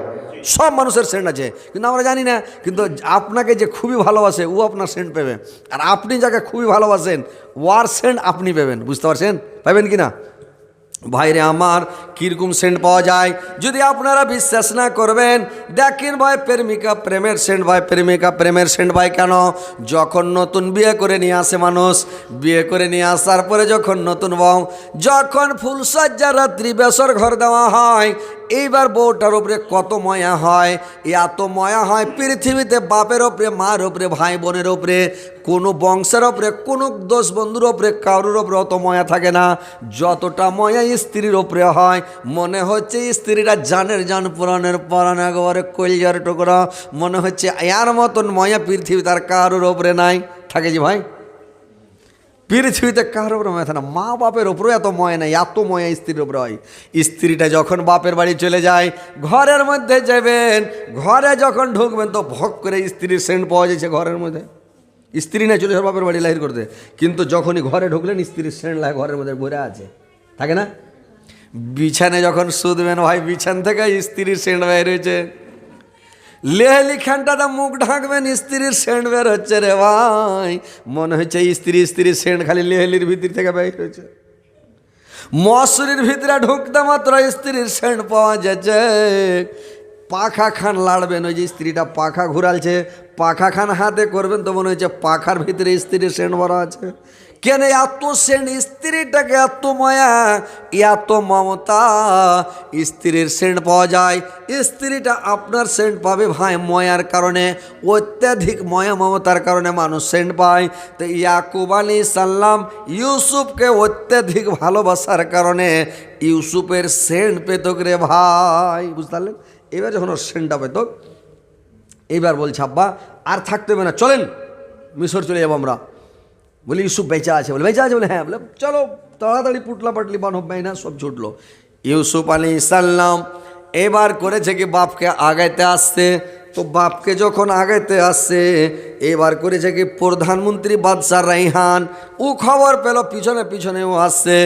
[SPEAKER 1] সব মানুষের সেন্ট আছে, কিন্তু আমরা জানি না। কিন্তু আপনাকে যে খুবই ভালোবাসে ও আপনার সেন্ট পাবে, আর আপনি যাকে খুবই ভালোবাসেন ওয়ার সেন্ট আপনি পাবেন। বুঝতে পারছেন? পাবেন কি না? ভাইরে আমার, কীরকম সেন্ট পাওয়া যায় যদি আপনারা বিশ্বাস না করবেন, দেখেন ভাই প্রেমিকা প্রেমের সেন্ট ভাই, প্রেমিকা প্রেমের সেন্ট ভাই কেন? যখন নতুন বিয়ে করে নিয়ে আসে মানুষ, বিয়ে করে নিয়ে আসার পরে যখন নতুন বউ, যখন ফুলসজ্জা রাত্রি বেসর ঘর দেওয়া হয়, এইবার বউটার উপরে কত ময়া হয়, এত ময়া হয় পৃথিবীতে বাপের ওপরে, মার ওপরে, ভাই বোনের ওপরে, কোনো বংশের ওপরে, কোনো দোষ বন্ধুর ওপরে, কারোর ওপরে অত ময়া থাকে না যতটা ময়া স্ত্রীর ওপরে হয়। মনে হচ্ছে স্ত্রীরা জানের জান, পুরাণের পরাণ, একেবারে কলিজার টুকরা, মনে হচ্ছে এর মতন ময়া পৃথিবী তার কারোর ওপরে নাই। থাকে যে ভাই পৃথিবীতে কারোর ওপরে ময়া থাকে না, মা বাপের ওপরেও এত ময়া নাই, এত ময়া স্ত্রীর ওপরে হয়। স্ত্রীটা যখন বাপের বাড়ি চলে যায়, ঘরের মধ্যে যাবেন, ঘরে যখন ঢুকবেন তো ভক করে স্ত্রীর সেন্ট পাওয়া যাচ্ছে ঘরের মধ্যে। স্ত্রী না চলে যাওয়ার বাপের বাড়ি লাহির করতে, কিন্তু যখনই ঘরে ঢুকলেন স্ত্রীর সেন্ট লাগে ঘরের মধ্যে ভরে আছে, থাকে না? বিছানে যখন শুধবেন ভাই, বিছান থেকে স্ত্রীর সেন্ট বের হয়েছে। লেহলি খানটাতে মুখ ঢাকবেন, স্ত্রীর সেন্ট বের হচ্ছে রে ভাই, মনে হচ্ছে স্ত্রীর সেন্ট খালি লেহলির ভিতর থেকে বের হয়েছে। মশুরির ভিতরে ঢুকতে মাত্র স্ত্রীর সেন্ট পাওয়া যাচ্ছে। পাখা খান লাড়বেন, ওই যে স্ত্রীটা পাখা ঘুরালছে, পাখা খান হাতে করবেন তো মনে হচ্ছে পাখার ভিতরে স্ত্রীর সেন্ট ভরা আছে। কেন এত সেন্ট? স্ত্রীটাকে এত মায়া, এত মমতা, স্ত্রীর সেন্ট পাওয়া যায়। স্ত্রীটা আপনার সেন্ট পাবে ভাই ময়ার কারণে, অত্যাধিক ময়া মমতার কারণে মানুষ সেন্ট পায়। তো ইয়াকুব আলাইহিস সালাম ইউসুফকে অত্যাধিক ভালোবাসার কারণে ইউসুফের সেন্ট পেত রে ভাই, বুঝতে পারলেন? এবার যখন ওর সেন্টটা পেত, এইবার বলছে আব্বা আর থাকতে হবে না, চলেন মিশর চলে যাবো আমরা। বলি ইউসুফ বেঁচে আছে? বলে বেঁচে আছে? বলে হ্যাঁ। বলে চলো তাড়াতাড়ি পুটলা পাটলি বানব না, সব ছুটলো। ইউসুফ আলাইহিস সালাম এবার করেছে কি বাপকে আগাইতে আসছে। তো বাপকে যখন আগাইতে আসছে, এবার করেছে কি প্রধানমন্ত্রী বাদশাহ রাইহান, ও খবর পেল পিছনে পিছনেও আসছে।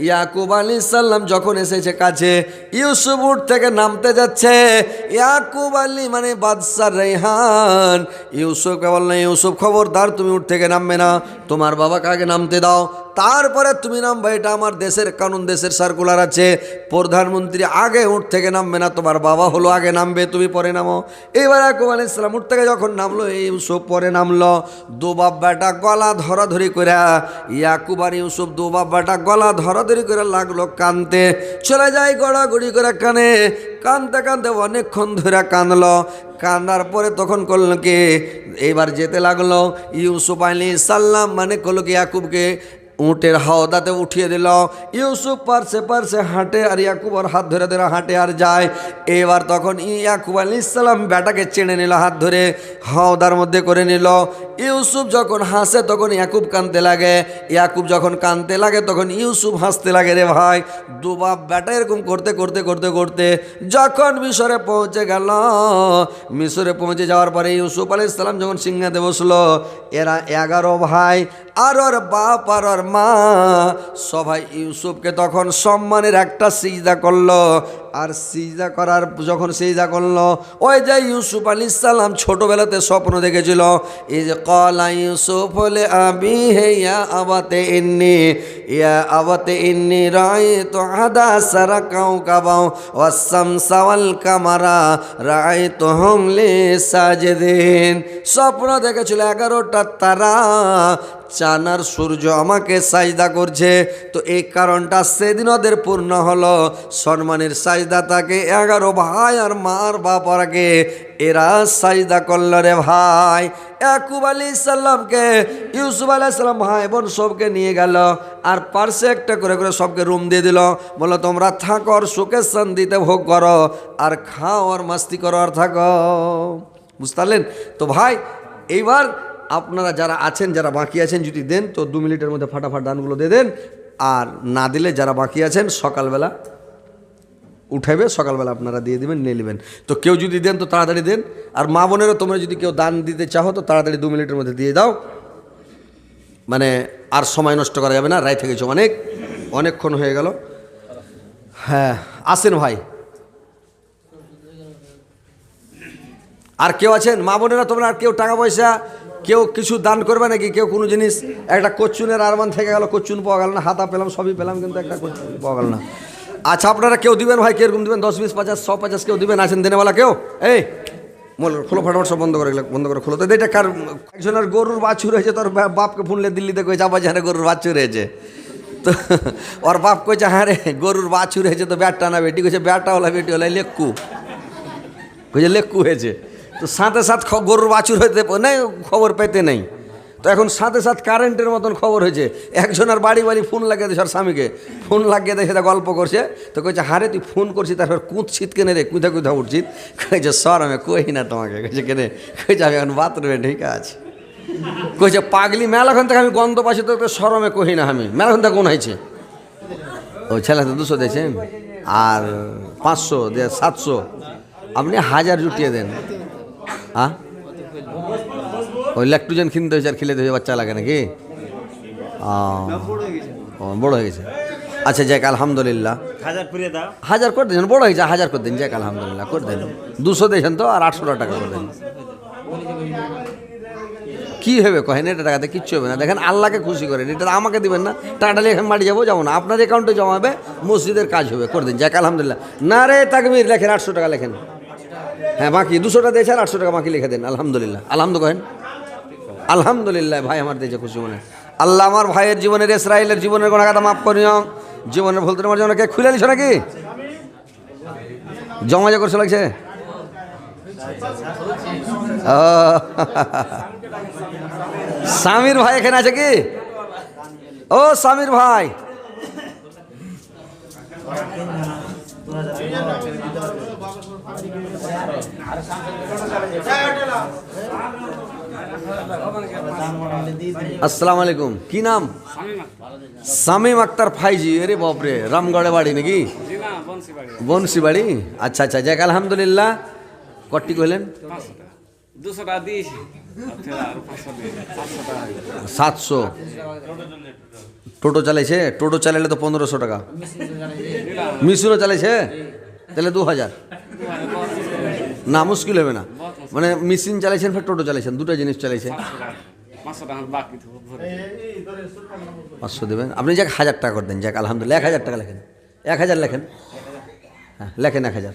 [SPEAKER 1] ইয়াকুব আলাইহিস সালাম যখন এসেছে কাছে, ইউসুফ উঠ থেকে নামতে যাচ্ছে, ইয়াকুব আলী মানে বাদশাহ রাইহান ইউসুফকে বললেন, ইউসুফ খবরদার তুমি উঠ থেকে নামবে না, তোমার বাবাকে আগে নামতে দাও। তারপরে তুমি নামবে, এটা আমার দেশের কানুন, দেশের সার্কুলার আছে, প্রধানমন্ত্রী আগে উঠ থেকে নামবে না, তোমার বাবা হলো আগে নামবে, তুমি পরে নামো। এবার ইয়াকুব আলাইহিস সালাম উঠ থেকে যখন নামলো, এই ইউসুফ পরে নামলো। দু বাপ বেটা গলা ধরাধরি করে, ইয়াকুব আর ইউসুফ দু বাপ বেটা গলা ধরাধরি করে লাগলো কানতে, চলে যায় গড়াগড়ি করে কানে, কানতে কানতে অনেকক্ষণ ধরে কানলো। কান্দার পরে তখন করলো কি, এইবার যেতে লাগলো। ইউসুফ আলাইহিস সালাম মানে করলো কি, ইয়াকুবকে উটের হাওদাতে উঠিয়ে দিল। ইউসুফ পারছে পারছে হাঁটে, আর ইয়াকুবর হাত ধরে ধরে হাঁটে আর যায়। এবার তখন ইয়াকুব আলাইহিস সালাম বেটাকে চেনে নিল, হাত ধরে হাওদার মধ্যে করে নিল। ইউসুফ যখন হাসে তখন ইয়াকুব কাঁদতে লাগে, ইয়াকুব যখন কাঁদতে লাগে তখন ইউসুফ হাসতে লাগে। রে ভাই, দুবাব বেটা এরকম করতে করতে করতে করতে যখন মিশরে পৌঁছে গেল, মিশরে পৌঁছে যাওয়ার পরে ইউসুফ আলাইহিস সালাম যখন সিংহাতে বসলো, এরা 11 ভাই আর ওর বাপ আর ওর মা সবাই ইউসুফকে তখন সম্মানের একটা সিজদা করলো। আর সিজদা করার যখন সিজদা করলো, ওই যে ইউসুফ আলাইহিস সালাম ছোটবেলাতে স্বপ্ন দেখেছিল, এই যে ক্বালা ইউসুফ লে আবিহি ইয়া আবাতে ইন্নী রাআইতু আদাসারা কাওকাবা ওয়াস শামসা ওয়াল কামারা রাআইতুহুম লি সাজিদিন। স্বপ্ন দেখেছিল 11টা তারা, চাঁদ আর সূর্য আমাকে সাজদা করছে। তো এই কারণটা সেদিন ওদের পূর্ণ হলো, সম্মানের সাজদা তাকে 11 ভাই আর মার বাপাকে এরা সাজদা করল। রে ভাই, ইয়াকুব আলাইহিস সালামকে ইউসুফ আলাইহিস সালাম ভাই বোন সবকে নিয়ে গেল, আর পার্শ্বে একটা করে করে সবকে রুম দিয়ে দিল, বললো তোমরা থাকো আর সুখে শান্তিতে ভোগ করো, আর খাও আর মাস্তি করো আর থাকো। বুঝতে পারলেন তো ভাই? এইবার আপনারা যারা আছেন, যারা বাকি আছেন, যদি দেন তো 2 মিনিটের মধ্যে ফাটাফাট দানগুলো দিয়ে দেন, আর না দিলে যারা বাকি আছেন সকালবেলা উঠাবে, সকালবেলা আপনারা দিয়ে দিবেন, নিয়ে নেবেন। তো কেউ যদি দেন তো তাড়াতাড়ি দেন, আর মা বোনেরও তোমরা যদি কেউ দান দিতে চাহো তো তাড়াতাড়ি 2 মিনিটের মধ্যে দিয়ে দাও, মানে আর সময় নষ্ট করা যাবে না, রায় থেকেছো অনেকক্ষণ হয়ে গেল। হ্যাঁ আসেন ভাই, আর কেউ আছেন মা বোনেরা তোমরা, আর কেউ টাকা পয়সা কেউ কিছু দান করবে নাকি? কেউ কোনো জিনিস, একটা কচ্চুনের আরমান থেকে গেল, কচ্চুন পাওয়া গেল না, হাতা পেলাম সবই পেলাম, কিন্তু একটা কচ্চুন পাওয়া গেল না। আচ্ছা আপনারা কেউ দিবেন ভাই? কিরকম দিবেন? 10, 20, 50, 100, 50 কেউ দিবেন? আছেন দেনেওয়ালা কেউ? এই খোলো ফাটাফাট, সব বন্ধ করে খোলো। তো এটা কার? একজনের গরুর বাছুর হয়েছে, তোর বাপকে ফোনলে দিল্লিতে কয়েছে আবার জানে গরুর বাছুর হয়েছে। তো ওর বাপ কয়েছে হ্যাঁ রে গরুর বাছুর হয়েছে, তো ব্যাটটা না বেটি কয়েছে, ব্যাটটা হলা বেটি হলা লেক্কু কয়েছে, লেক্কু হয়েছে। তো সাথে সাথ গরুর বাছুর হইতে নেই, খবর পেতে নেই। তো এখন সাথে সাথ কারেন্টের মতন খবর হয়েছে। একজনের বাড়ি ফোন লাগিয়ে দিয়েছে, আর স্বামীকে ফোন লাগিয়ে দিয়ে সেটা গল্প করছে। তো কইছে হারে তুই ফোন করছিস, তারপর কুঁত শীত কেনে রে, কুঁথা কুঁথা উঠছিস? কইছে সর আমি কই না তোমাকে। কইছে কেনে? কইছে আমি এখন বাথরুমে ঠিক আছে। কইছে পাগলি মেলাক্ষণ থেকে আমি গন্ধ পাচ্ছি, তো সরমে কহি না আমি। মেলাক্ষণ থেকে কোন হয়েছে? ও ছেলেতে 200 দিয়েছেন, আর 500 দিয়ে 700, আপনি 1000 জুটিয়ে দেন। হ্যাঁ ওই ল্যাকটোজেন কিনতে হয়েছে, আর খেলে হয়েছে, বাচ্চা লাগে নাকি? বড় হয়ে গেছে। আচ্ছা যাক আলহামদুলিল্লাহ, 1000 করে দেন, বড় হয়েছে 1000 করে দেন, যাক আলহামদুলিল্লাহ করে দেন। 200 দিয়েছেন তো, আর 800 টাকা করে দেন। কী হবে কহেন? এটা টাকাতে কিচ্ছু হবে না। দেখেন আল্লাহকে খুশি করেন, এটা আমাকে দিবেন না, টাকাটা লেখেন মারি যাবো না, আপনার অ্যাকাউন্টে জমাবে, মসজিদের কাজ হবে, করে দিন, যাক আলহামদুলিল্লাহ। না রে তাকবীর, লেখেন 800 টাকা লেখেন। হ্যাঁ বাকি 200টা দিয়েছেন, 800 টাকা বাকি লিখে দেন। আলহামদুলিল্লাহ, কহেন আলহামদুলিল্লাহ। ভাই আমার দিয়েছে খুশি মনে। আল্লাহ আমার ভাইয়ের জীবনের, ইসরায়েলের জীবনের গোনাগাতা মাফ করিও, জীবনের ভুল তোমার জন্য। কে খুলে দিছো নাকি? জমা যে করছে লাগছে। সামির ভাই এখানে আছে কি? ও সামির ভাই, আসসালামু আলাইকুম। কি নাম? শামীম আক্তার ফাইজি। আরে বাপরে, রামগড়ে বাড়ি নাকি? বনশি বাড়ি। আচ্ছা আচ্ছা, যাক আলহামদুলিল্লাহ। কটি কইলেন? 700। টোটো চালাইছে? টোটো চালাইলে তো 1500 টাকা। মিশনও চালাইছে তাহলে 2000। না মুশকিল হবে না, মানে মেশিন চালাইছেন ফের টোটো চালাইছেন, দুটো জিনিস চালাইছে।
[SPEAKER 2] 500 টাকা বাকি তো ভরে
[SPEAKER 1] 500 দেবেন আপনি, যাক 1000 টাকা করে দেন, যাক আলহামদুলিল্লাহ। 1000 টাকা লেখেন, 1000 লেখেন, হ্যাঁ লেখেন 1000।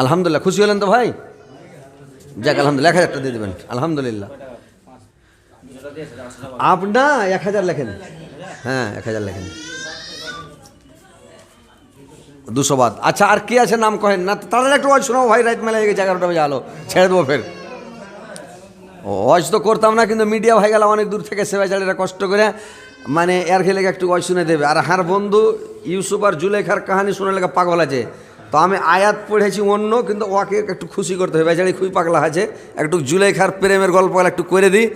[SPEAKER 1] আলহামদুলিল্লাহ, খুশি হলেন তো ভাই? যাক আলহামদুলিল্লাহ, 1000 টাকা দিয়ে দেবেন, আলহামদুলিল্লাহ। আপনা 1000 লেখেন, হ্যাঁ 1000 লেখেন, 200 বাদ। আচ্ছা আর কি আছে নাম কহেন না, তাহলে একটু ওয়াজ শোনাও ভাই, রাত মেলা হয়ে গেছে, 11টা বাজে আলো, ছেড়ে দেবো ফের। ওয়াজ তো করতাম না, কিন্তু মিডিয়া ভাই গেলাম অনেক দূর থেকে, সেবাইচারীরা কষ্ট করে মানে এর খেলে একটু ওয়াজ শুনে দেবে। আর হার বন্ধু ইউসুফ আর জুলেখার কাহানি শুনে লেগে পাগল আছে, তো আমি আয়াত পড়েছি অন্য, কিন্তু ওকে একটু খুশি করতে হবে, বেচারি খুবই পাগলা আছে, একটু জুলেখার প্রেমের গল্প একটু করে দিই,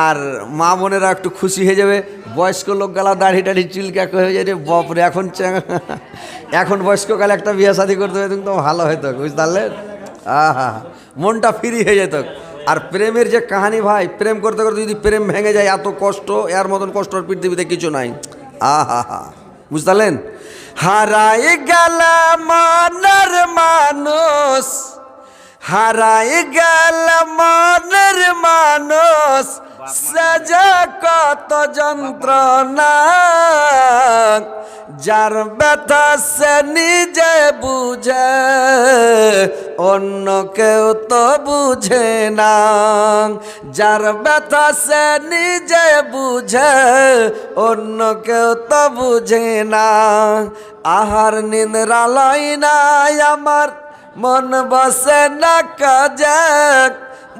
[SPEAKER 1] আর মা বোনেরা একটু খুশি হয়ে যাবে। বয়স্ক লোক গেলা দাড়ি টাড়ি চুলকা হয়ে যায় রে বাপরে, এখন বয়স্ককালে একটা বিয়ে শাদী করতে হবে কিন্তু ভালো হতো, বুঝতে পারলেন? আহা, মনটা ফ্রি হয়ে যেত। আর প্রেমের যে কাহানি ভাই, প্রেম করতে করতে যদি প্রেম ভেঙে যায়, এত কষ্ট, এর মতন কষ্ট পৃথিবীতে কিছু নাই। আহা হা, বুঝতে পারলেন? হারাই গেল মনের মানুষ, হারাই গেল মনের মানুষ, সাজা কত যন্ত্রণা, যার ব্যথা সে নিজে বুঝে, অন্য কেউ তো বুঝে না, যার ব্যথা সে নিজে বুঝে, অন্য কেউ তো বুঝে না। আহার নিদ্রা লয় নাই আমার, মন বসে না কাজে,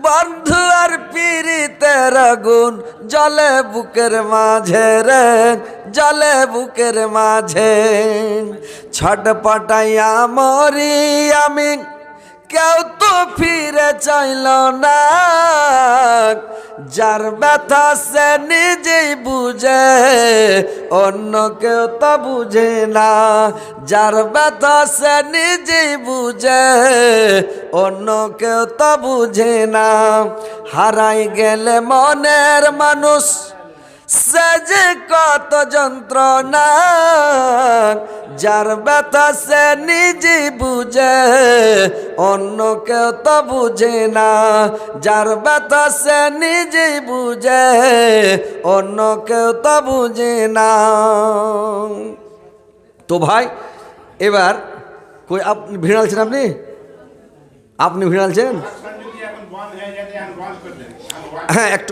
[SPEAKER 1] বন্ধু আর পীড়িতের আগুন জলে বুকের মাঝে রে, জলে বুকের মাঝে, ছটপটাইয়া মরি আমি, কেউ তো ফিরে চাইল না, যার ব্যথা সে নিজেই বুঝে, অন্য কেউ তো বুঝে না, যার ব্যথা সে নিজেই বুঝে, অন্য কেউ তো বুঝে না। হারাই গেলে মনের মানুষ, সে যে কত যন্ত্রণা, যার ব্যথা সে নিজে বুঝে, অন্য কেউ তো বুঝে না, যার ব্যথা সে নিজে বুঝে, অন্য কেউ তো বুঝে না। তো ভাই এবার কই আপনি ভিড়ালছেন, আপনি ভিড়ালছেন? হ্যাঁ একটু